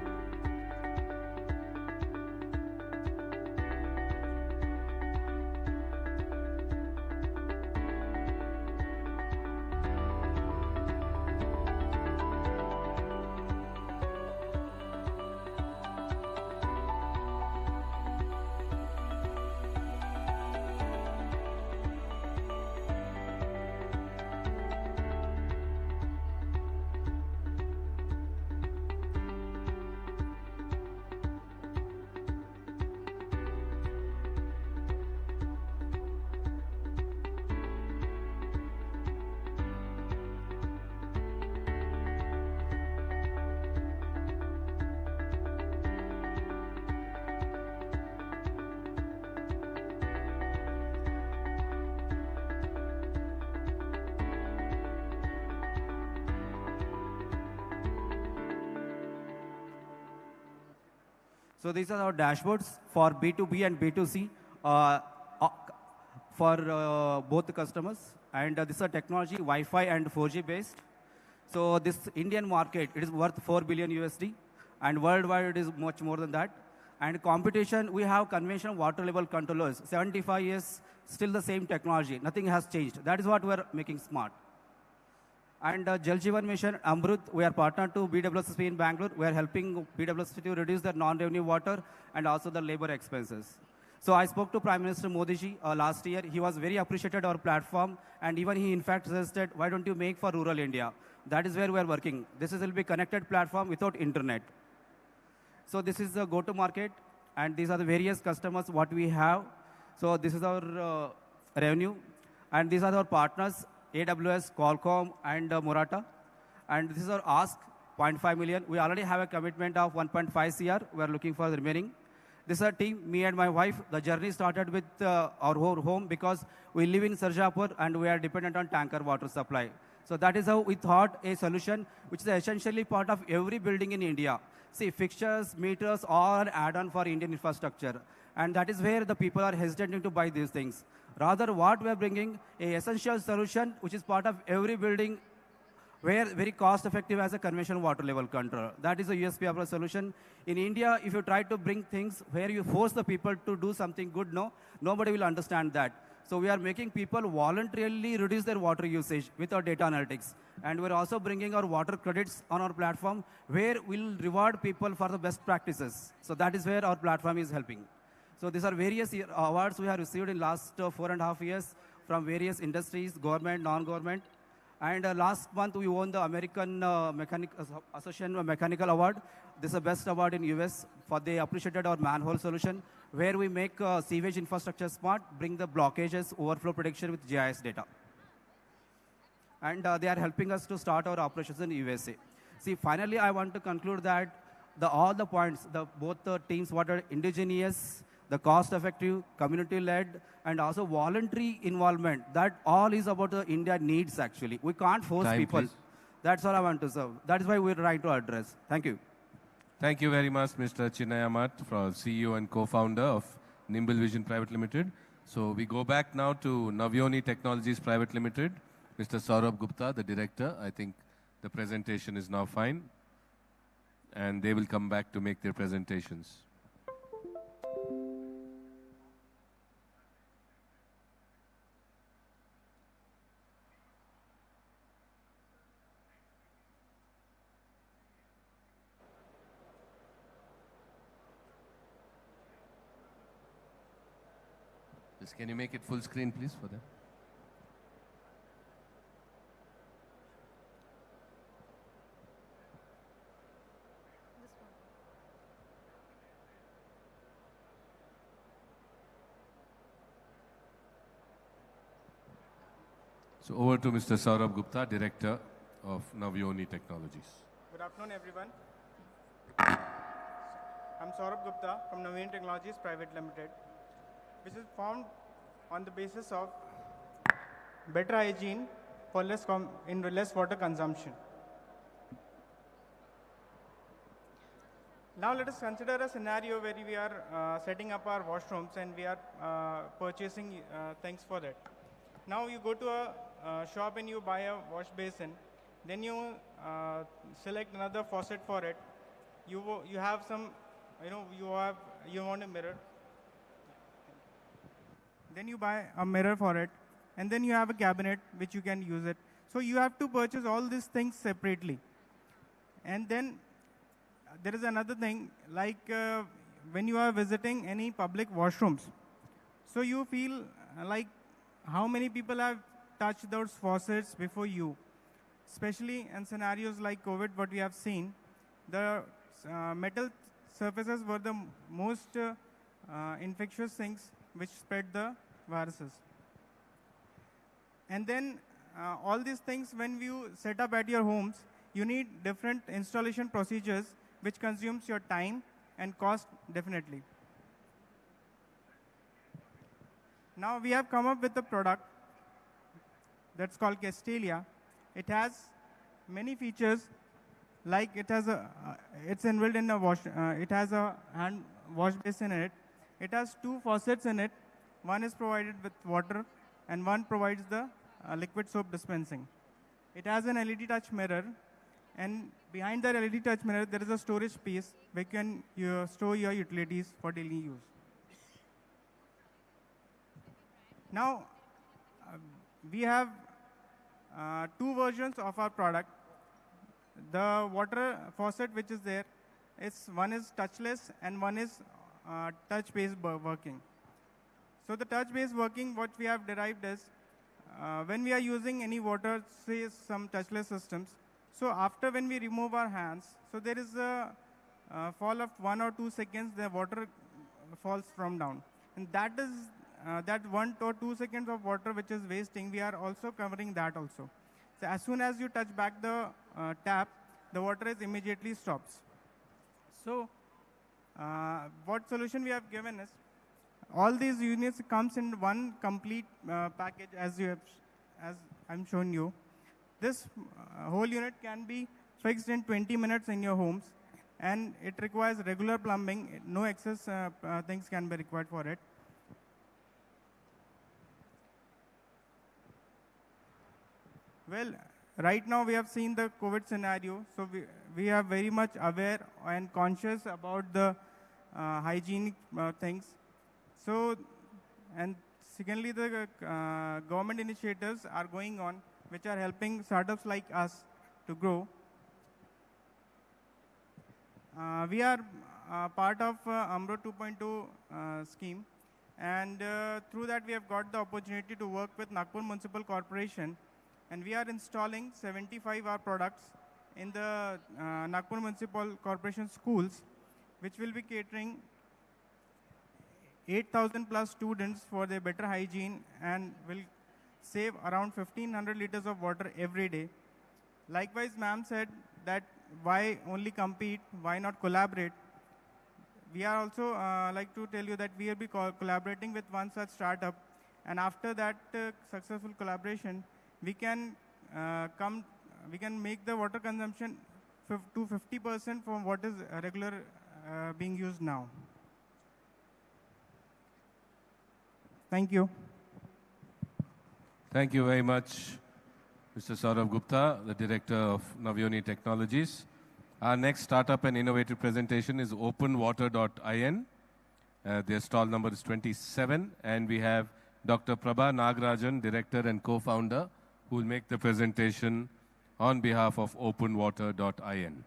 So these are our dashboards for B2B and B2C for both the customers. And this is a technology, Wi-Fi and 4G based. So this Indian market, it is worth 4 billion USD. And worldwide, it is much more than that. And competition, we have conventional water level controllers. 75 years, still the same technology. Nothing has changed. That is what we are making smart. And Jal Jeevan Mission, Amrut, we are partner to BWSP in Bangalore. We are helping BWSP to reduce their non-revenue water and also the labor expenses. So I spoke to Prime Minister Modi ji last year. He was very appreciated our platform. And even he, in fact, suggested, why don't you make for rural India? That is where we are working. This will be connected platform without internet. So this is the go-to-market, and these are the various customers what we have. So this is our revenue, and these are our partners, AWS, Qualcomm, and Murata. And this is our ask, 0.5 million. We already have a commitment of 1.5 CR. We are looking for the remaining. This is our team, me and my wife. The journey started with our home because we live in Sarjapur and we are dependent on tanker water supply. So that is how we thought a solution which is essentially part of every building in India. See, fixtures, meters, all are add-on for Indian infrastructure. And that is where the people are hesitating to buy these things. Rather, what we are bringing, a essential solution which is part of every building where very cost effective as a conventional water level control. That is a USP of a solution. In India, if you try to bring things where you force the people to do something good, nobody will understand that. So we are making people voluntarily reduce their water usage with our data analytics. And we're also bringing our water credits on our platform where we'll reward people for the best practices. So that is where our platform is helping. So these are various awards we have received in last 4.5 years from various industries, government, non-government. And last month, we won the American Association Mechanical Award. This is the best award in US for they appreciated our manhole solution, where we make sewage infrastructure smart, bring the blockages, overflow prediction with GIS data. And they are helping us to start our operations in USA. See, finally, I want to conclude that all the points, both the teams, what are indigenous, the cost-effective, community-led, and also voluntary involvement. That all is about the India needs, actually. We can't force people. Please. That's all I want to say. That is why we're trying to address. Thank you. Thank you very much, Mr. Chinmaya Math, CEO and co-founder of Nimble Vision Private Limited. So we go back now to Navyoni Technologies Private Limited. Mr. Saurabh Gupta, the director. I think the presentation is now fine. And they will come back to make their presentations. Can you make it full screen, please, for them? So over to Mr. Saurabh Gupta, Director of Navyoni Technologies. Good afternoon, everyone. I'm Saurabh Gupta from Navyoni Technologies Private Limited, which is formed on the basis of better hygiene for less water consumption. Now let us consider a scenario where we are setting up our washrooms and we are purchasing things for that. Now you go to a shop and you buy a wash basin, then you select another faucet for it. You have some, you want a mirror. Then you buy a mirror for it, and then you have a cabinet which you can use it. So you have to purchase all these things separately. And then there is another thing, like when you are visiting any public washrooms, so you feel like how many people have touched those faucets before you, especially in scenarios like COVID, what we have seen, the metal surfaces were the most infectious things which spread the viruses. And then all these things, when you set up at your homes, you need different installation procedures which consumes your time and cost definitely. Now we have come up with a product that's called Castelia. It has many features, like it has it's inbuilt in a wash, it has a hand wash basin in it. It has two faucets in it. One is provided with water and one provides the liquid soap dispensing. It has an LED touch mirror, and behind that LED touch mirror there is a storage space where you can store your utilities for daily use. Now, we have two versions of our product. The water faucet which is there, one is touchless and one is touch-based working. So the touch-based working, what we have derived is, when we are using any water, say some touchless systems, So after when we remove our hands, so there is a fall of 1 or 2 seconds, the water falls from down. And that is, that 1 or 2 seconds of water which is wasting, we are also covering that also. So as soon as you touch back the tap, the water is immediately stops. So what solution we have given is, all these units comes in one complete package as I'm showing you. This whole unit can be fixed in 20 minutes in your homes, and it requires regular plumbing. No excess things can be required for it. Well, right now we have seen the COVID scenario, so we are very much aware and conscious about the hygienic things. So, and secondly, the government initiatives are going on, which are helping startups like us to grow. We are part of AMRO 2.2 scheme, and through that we have got the opportunity to work with Nagpur Municipal Corporation, and we are installing 75 our products in the Nagpur Municipal Corporation schools, which will be catering 8,000 plus students for their better hygiene and will save around 1,500 liters of water every day. Likewise, ma'am said that why only compete, why not collaborate? We are also like to tell you that we will be collaborating with one such startup, and after that successful collaboration, we can make the water consumption to 50% from what is regular being used now. Thank you. Thank you very much, Mr. Saurav Gupta, the Director of Navyoni Technologies. Our next startup and innovative presentation is openwater.in. Their stall number is 27, and we have Dr. Prabha Nagarajan, Director and Co-founder, who will make the presentation on behalf of openwater.in.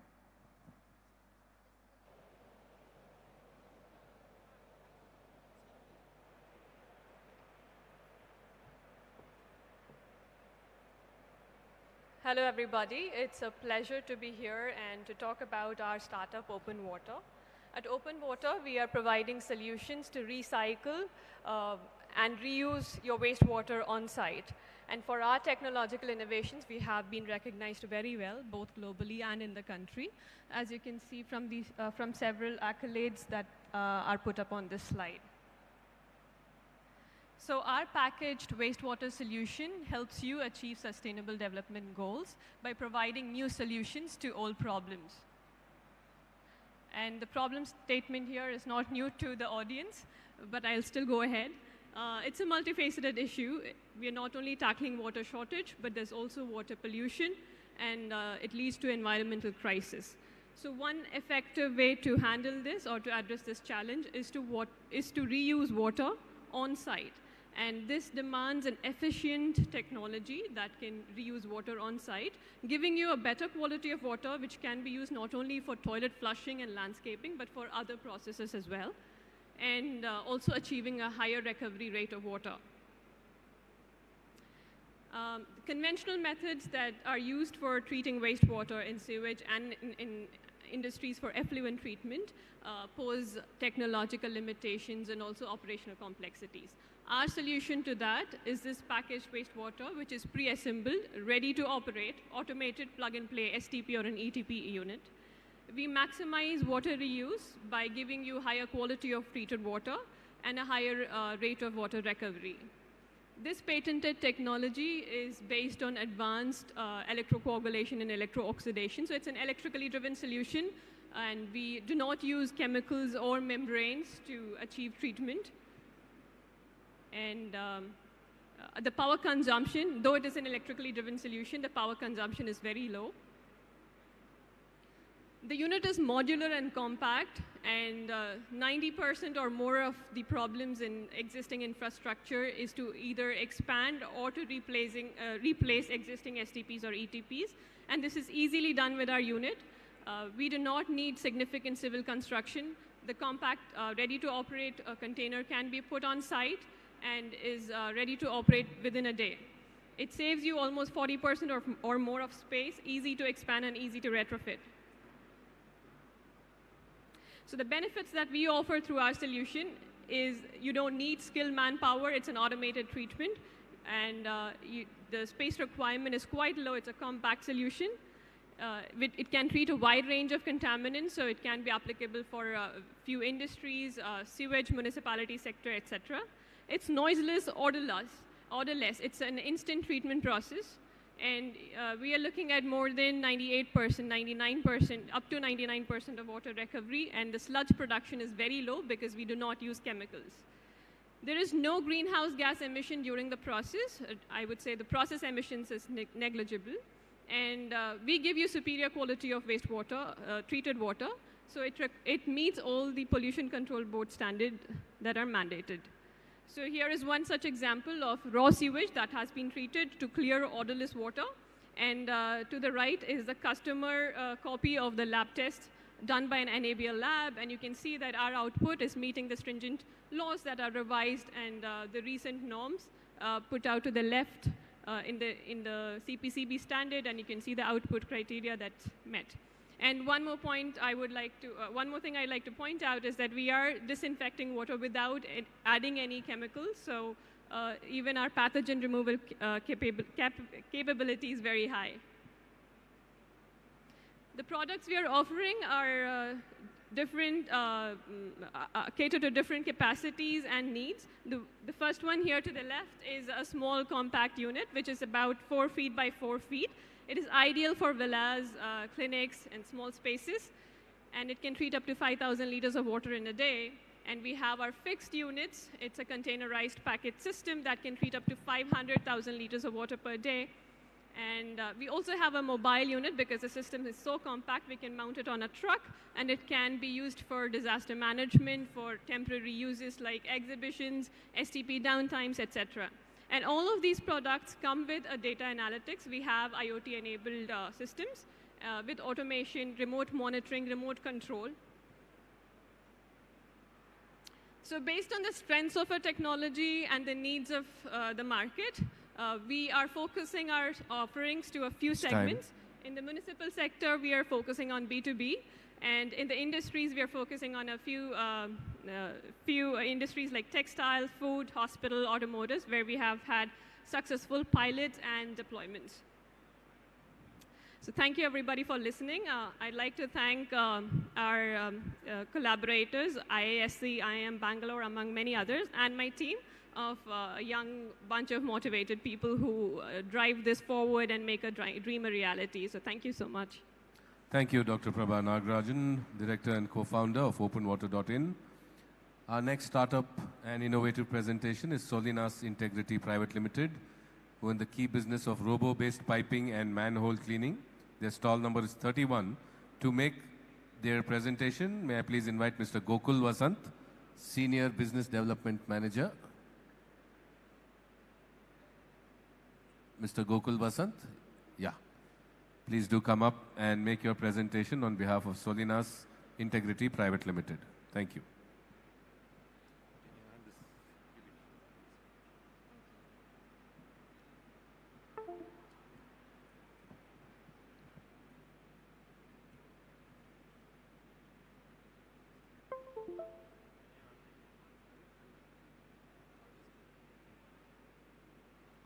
Hello everybody, it's a pleasure to be here and to talk about our startup Open Water. At Open Water, we are providing solutions to recycle and reuse your wastewater on site. And for our technological innovations, we have been recognized very well, both globally and in the country, as you can see from several accolades that are put up on this slide. So our packaged wastewater solution helps you achieve sustainable development goals by providing new solutions to old problems. And the problem statement here is not new to the audience, but I'll still go ahead. It's a multifaceted issue. We are not only tackling water shortage, but there's also water pollution, and it leads to environmental crisis. So one effective way to handle this or to address this challenge is to reuse water on site. And this demands an efficient technology that can reuse water on site, giving you a better quality of water, which can be used not only for toilet flushing and landscaping, but for other processes as well, and also achieving a higher recovery rate of water. Conventional methods that are used for treating wastewater in sewage and in industries for effluent treatment pose technological limitations and also operational complexities. Our solution to that is this packaged wastewater, which is pre-assembled, ready to operate, automated plug-and-play STP or an ETP unit. We maximize water reuse by giving you higher quality of treated water and a higher rate of water recovery. This patented technology is based on advanced electrocoagulation and electrooxidation. So it's an electrically driven solution, and we do not use chemicals or membranes to achieve treatment. And the power consumption, though it is an electrically driven solution, the power consumption is very low. The unit is modular and compact, and 90% or more of the problems in existing infrastructure is to either expand or to replace existing STPs or ETPs, and this is easily done with our unit. We do not need significant civil construction. The compact, ready-to-operate container can be put on site and is ready to operate within a day. It saves you almost 40% or more of space, easy to expand and easy to retrofit. So the benefits that we offer through our solution is you don't need skilled manpower. It's an automated treatment. And the space requirement is quite low. It's a compact solution. It can treat a wide range of contaminants, so it can be applicable for a few industries, sewage, municipality sector, etc. It's noiseless, odorless. It's an instant treatment process. And we are looking at more than 98%, 99%, up to 99% of water recovery. And the sludge production is very low because we do not use chemicals. There is no greenhouse gas emission during the process. I would say the process emissions is negligible. And we give you superior quality of wastewater, treated water. So it meets all the pollution control board standards that are mandated. So here is one such example of raw sewage that has been treated to clear odorless water. And to the right is the customer copy of the lab test done by an NABL lab. And you can see that our output is meeting the stringent laws that are revised and the recent norms put out to the left in the CPCB standard. And you can see the output criteria that's met. And one more thing I'd like to point out is that we are disinfecting water without adding any chemicals. So even our pathogen removal capability is very high. The products we are offering are different, cater to different capacities and needs. The first one here to the left is a small compact unit, which is about 4 feet by 4 feet. It is ideal for villas, clinics, and small spaces. And it can treat up to 5,000 liters of water in a day. And we have our fixed units. It's a containerized packet system that can treat up to 500,000 liters of water per day. And we also have a mobile unit because the system is so compact, we can mount it on a truck. And it can be used for disaster management, for temporary uses like exhibitions, STP downtimes, etc. And all of these products come with a data analytics. We have IoT-enabled systems with automation, remote monitoring, remote control. So based on the strengths of our technology and the needs of the market, we are focusing our offerings to a few segments. In the municipal sector, we are focusing on B2B. And in the industries, we are focusing on a few industries like textile, food, hospital, automotives, where we have had successful pilots and deployments. So thank you, everybody, for listening. I'd like to thank our collaborators, IASC, IIM Bangalore, among many others, and my team of a young bunch of motivated people who drive this forward and make a dream a reality. So thank you so much. Thank you, Dr. Prabha Nagarajan, Director and Co-founder of OpenWater.in. Our next startup and innovative presentation is Solinas Integrity Private Limited, who are in the key business of robo-based piping and manhole cleaning. Their stall number is 31. To make their presentation, may I please invite Mr. Gokul Vasant, Senior Business Development Manager. Mr. Gokul Vasant? Yeah. Please do come up and make your presentation on behalf of Solinas Integrity Private Limited. Thank you.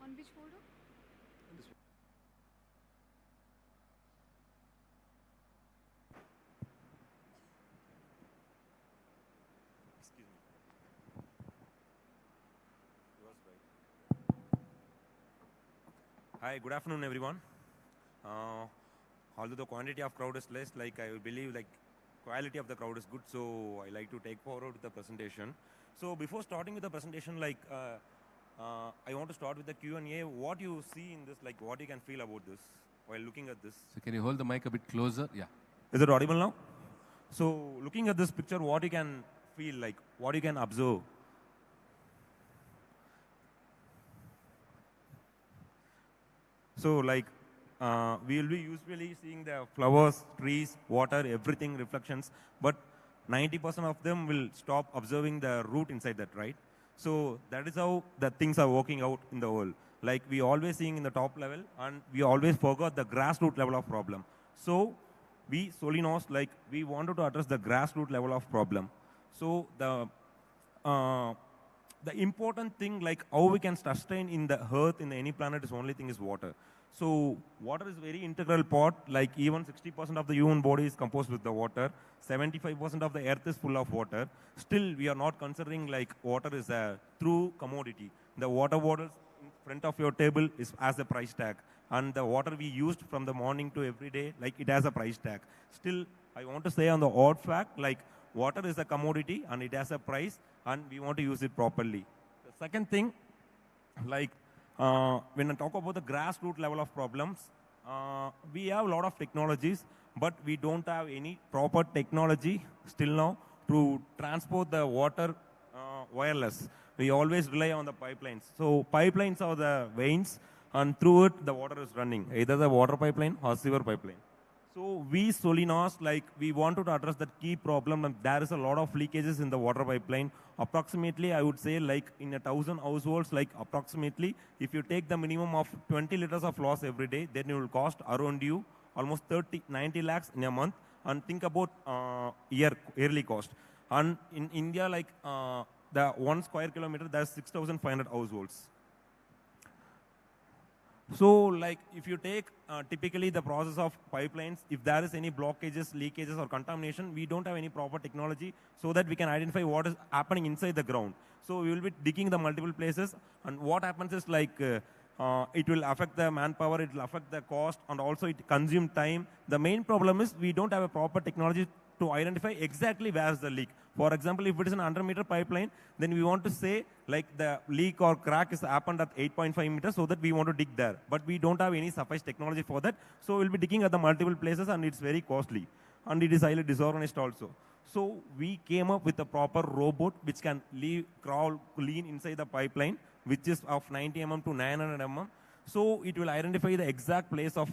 On which folder? Hi, good afternoon, everyone. Although the quantity of crowd is less, I believe quality of the crowd is good, so I like to take forward the presentation. So before starting with the presentation, I want to start with the Q&A. What you see in this, what you can feel about this while looking at this? So can you hold the mic a bit closer? Yeah. Is it audible now? So looking at this picture, what you can feel, what you can observe? So we will be usually seeing the flowers, trees, water, everything reflections, but 90% of them will stop observing the root inside that, right? So that is how the things are working out in the world. Like we always seeing in the top level, and we always forgot the grassroots level of problem. So we Solinos, like we wanted to address the grassroots level of problem. So the important thing, like how we can sustain in the earth, in any planet, is only thing is water. So water is very integral part, like even 60% of the human body is composed with the water, 75% of the earth is full of water. Still, we are not considering like water is a true commodity. The water bottles in front of your table is as a price tag. And the water we used from the morning to every day, like it has a price tag. Still, I want to say on the odd fact, like water is a commodity and it has a price, and we want to use it properly. The second thing, like when I talk about the grassroots level of problems, we have a lot of technologies, but we don't have any proper technology still now to transport the water wireless. We always rely on the pipelines. So pipelines are the veins, and through it the water is running, either the water pipeline or sewer pipeline. So we Solinos, like we wanted to address that key problem, and there is a lot of leakages in the water pipeline. Approximately, I would say like in 1,000 households, like approximately, if you take the minimum of 20 liters of loss every day, then it will cost around you almost 90 lakhs in a month. And think about yearly cost. And in India, like the 1 square kilometer, there's 6,500 households. So, like, if you take typically the process of pipelines, if there is any blockages, leakages, or contamination, we don't have any proper technology so that we can identify what is happening inside the ground. So, we will be digging the multiple places, and what happens is like it will affect the manpower, it will affect the cost, and also it consumes time. The main problem is we don't have a proper technology to identify exactly where is the leak. For example, if it is an 100-meter pipeline, then we want to say like the leak or crack is happened at 8.5 meters, so that we want to dig there. But we don't have any sufficient technology for that. So we'll be digging at the multiple places, and it's very costly. And it is highly disorganized also. So we came up with a proper robot which can crawl clean inside the pipeline, which is of 90 mm to 900 mm. So it will identify the exact place of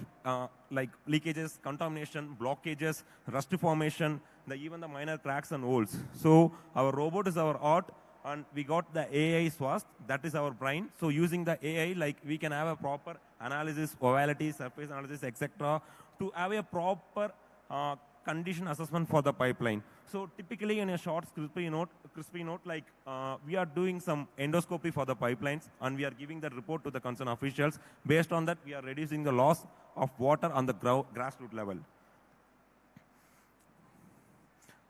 like leakages, contamination, blockages, rust formation, even the minor cracks and holes. So our robot is our art, and we got the AI SWAST, that is our brain. So using the AI, like we can have a proper analysis, ovality, surface analysis, etc., to have a proper condition assessment for the pipeline. So typically in a short crispy note, like we are doing some endoscopy for the pipelines, and we are giving the report to the concerned officials. Based on that, we are reducing the loss of water on the grassroots level.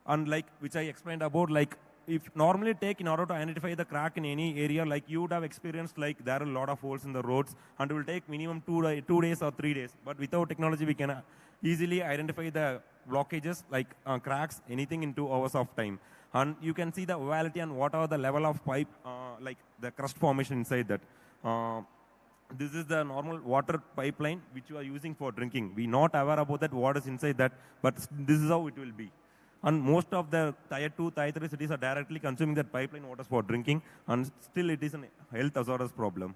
And like, which I explained about, like if normally take in order to identify the crack in any area, like you would have experienced like there are a lot of holes in the roads, and it will take minimum 2 days or 3 days. But without technology, we can easily identify the blockages, like cracks, anything in 2 hours of time. And you can see the ovality and what are the level of pipe, like the crust formation inside that. This is the normal water pipeline which you are using for drinking. We not aware about that what is inside that, but this is how it will be. And most of the tier 2, tier 3 cities are directly consuming that pipeline water for drinking, and still it is a health hazardous problem.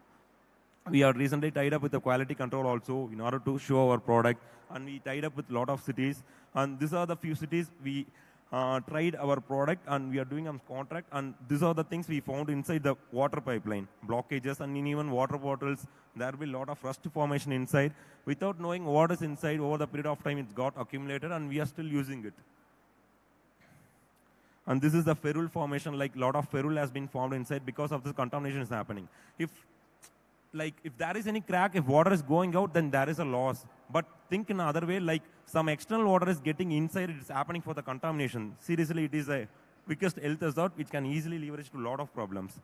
We are recently tied up with the quality control also in order to show our product, and we tied up with a lot of cities. And these are the few cities we tried our product, and we are doing a contract. And these are the things we found inside the water pipeline, blockages, and in even water bottles, there will be a lot of rust formation inside. Without knowing what is inside, over the period of time, it's got accumulated, and we are still using it. And this is the ferrule formation, like a lot of ferrule has been formed inside because of this contamination is happening. If there is any crack, if water is going out, then there is a loss. But think in another way, like some external water is getting inside, it is happening for the contamination. Seriously, it is a biggest health hazard which can easily leverage to a lot of problems.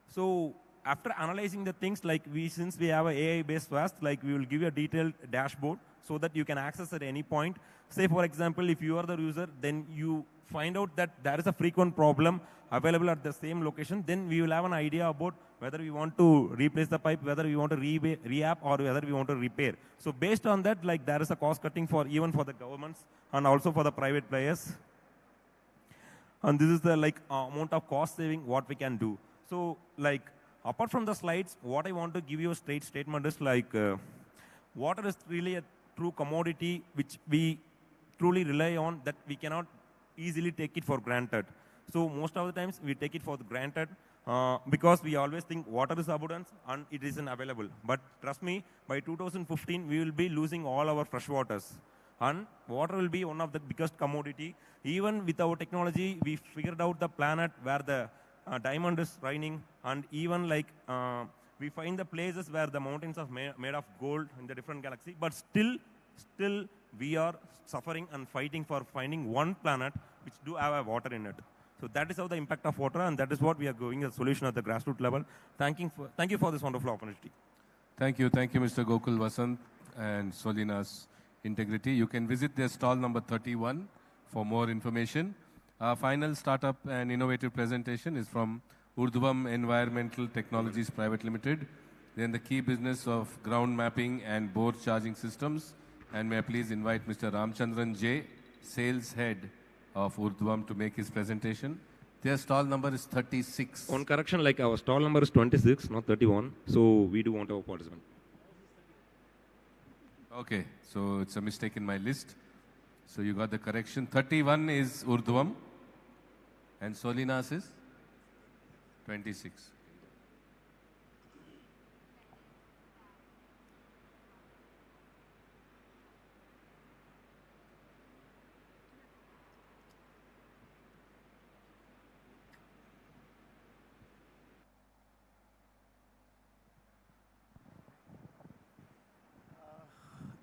So after analyzing the things, like since we have an AI-based SWAST, like we will give you a detailed dashboard so that you can access at any point. Say, for example, if you are the user, then you find out that there is a frequent problem available at the same location, then we will have an idea about whether we want to replace the pipe, whether we want to re-up, or whether we want to repair. So based on that, like there is a cost cutting for even for the governments and also for the private players. And this is the amount of cost saving what we can do. So like apart from the slides, what I want to give you a straight statement is like water is really a true commodity which we truly rely on, that we cannot easily take it for granted. So most of the times we take it for granted, because we always think water is abundance and it isn't available. But trust me, by 2015, we will be losing all our fresh waters. And water will be one of the biggest commodity. Even with our technology, we figured out the planet where the diamond is raining, and even like we find the places where the mountains are made of gold in the different galaxy. But still we are suffering and fighting for finding one planet which do have water in it. So that is how the impact of water, and that is what we are going as a solution at the grassroots level. Thank you for this wonderful opportunity. Thank you, Mr. Gokul Vasant and Solina's Integrity. You can visit their stall number 31 for more information. Our final startup and innovative presentation is from Urdhvam Environmental Technologies Private Limited. They're in the key business of ground mapping and bore charging systems. And may I please invite Mr. Ramchandran J, Sales Head of Urdhvam, to make his presentation. Their stall number is 36. On correction, like our stall number is 26, not 31. So we do want our participant. Okay, so it's a mistake in my list. So you got the correction. 31 is Urdhvam and Solinas is 26.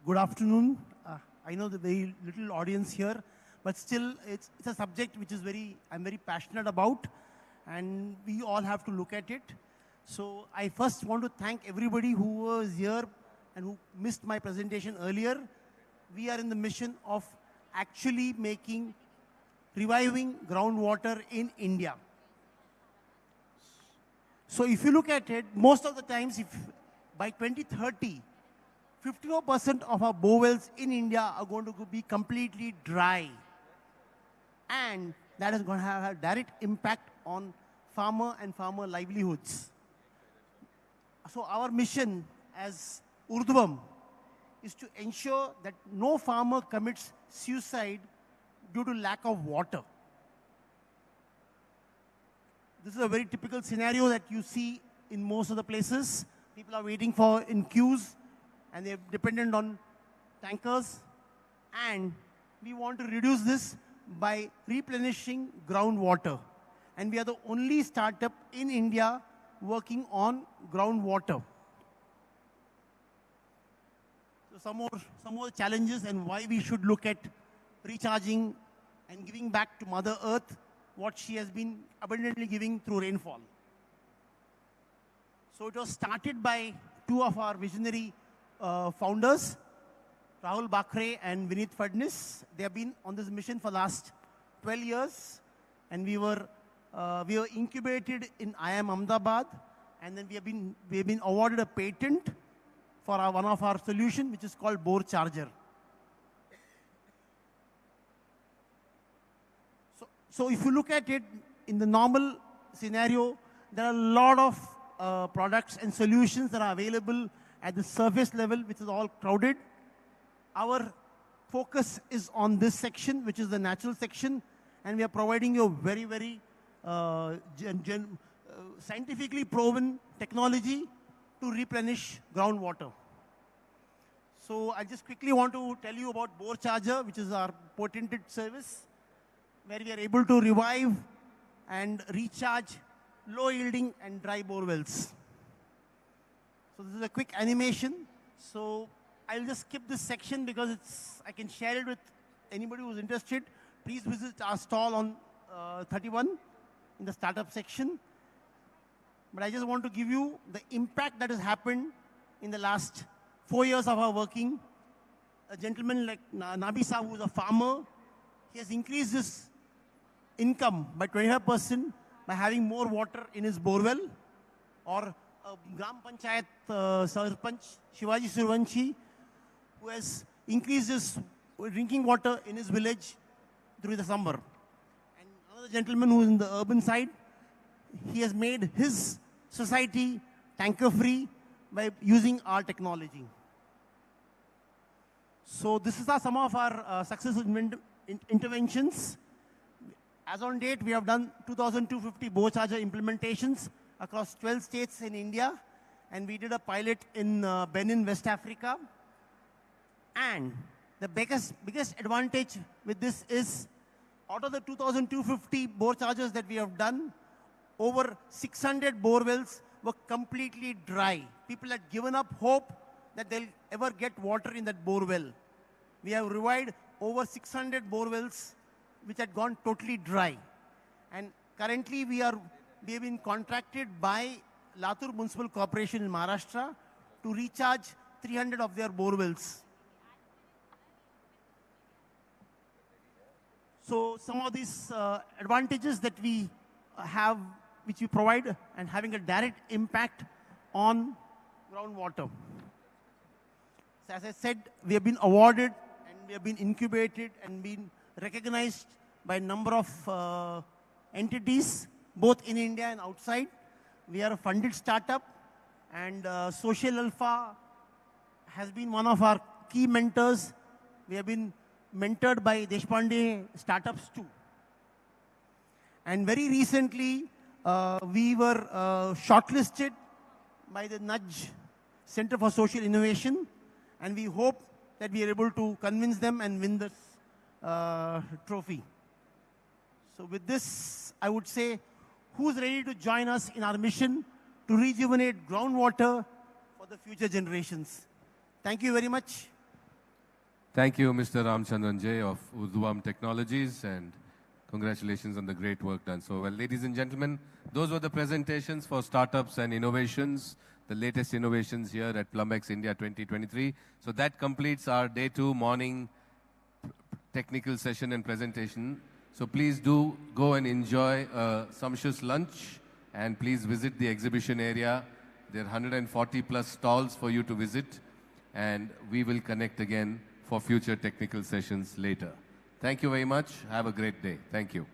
Good afternoon. I know the very little audience here, but still it's a subject which is I'm very passionate about, and we all have to look at it. So I first want to thank everybody who was here and who missed my presentation earlier. We are in the mission of actually reviving groundwater in India. So if you look at it, most of the times, if by 2030, 54% of our bowels in India are going to be completely dry. And that is going to have a direct impact on farmer and farmer livelihoods. So our mission as Urdhvam is to ensure that no farmer commits suicide due to lack of water. This is a very typical scenario that you see in most of the places. People are waiting in queues, and they're dependent on tankers. And we want to reduce this by replenishing groundwater. And we are the only startup in India working on groundwater. So some more challenges and why we should look at recharging and giving back to Mother Earth what she has been abundantly giving through rainfall. So it was started by two of our visionary founders, Rahul Bakre and Vineet Fadnis. They have been on this mission for the last 12 years. And we were incubated in IIM Ahmedabad. And then we have been awarded a patent for one of our solution, which is called bore charger. So if you look at it in the normal scenario, there are a lot of products and solutions that are available at the surface level, which is all crowded. Our focus is on this section, which is the natural section, and we are providing you a very, very scientifically proven technology to replenish groundwater. So I just quickly want to tell you about bore charger, which is our patented service, where we are able to revive and recharge low-yielding and dry bore wells. So this is a quick animation. So I'll just skip this section because I can share it with anybody who's interested. Please visit our stall on 31 in the startup section. But I just want to give you the impact that has happened in the last 4 years of our working. A gentleman like Nabisa, who is a farmer, he has increased his income by 25% by having more water in his borewell. Or Gram Panchayat Sarpanch, Shivaji Survanshi, who has increased his drinking water in his village through the summer. And another gentleman who is in the urban side, he has made his society tanker-free by using our technology. So this is some of our successful interventions. As on date, we have done 2,250 bore charger implementations across 12 states in India, and we did a pilot in Benin, West Africa. And the biggest advantage with this is, out of the 2,250 bore chargers that we have done, over 600 bore wells were completely dry. People had given up hope that they'll ever get water in that bore well. We have revived over 600 bore wells which had gone totally dry. And currently we have been contracted by Latur Municipal Corporation in Maharashtra to recharge 300 of their bore wells. So some of these advantages that we have, which we provide, and having a direct impact on groundwater. So as I said, we have been awarded and we have been incubated and been recognized by a number of entities, both in India and outside. We are a funded startup, and Social Alpha has been one of our key mentors. We have been mentored by Deshpande startups too. And very recently, we were shortlisted by the Nudge Center for Social Innovation, and we hope that we are able to convince them and win this trophy. So with this, I would say, who's ready to join us in our mission to rejuvenate groundwater for the future generations? Thank you very much. Thank you, Mr. Ramchandran Jay of Urdhvam Technologies, and congratulations on the great work done. So, well, ladies and gentlemen, those were the presentations for startups and innovations, the latest innovations here at Plumbex India 2023. So that completes our day 2 morning technical session and presentation. So please do go and enjoy a sumptuous lunch, and please visit the exhibition area. There are 140 plus stalls for you to visit, and we will connect again for future technical sessions later. Thank you very much. Have a great day. Thank you.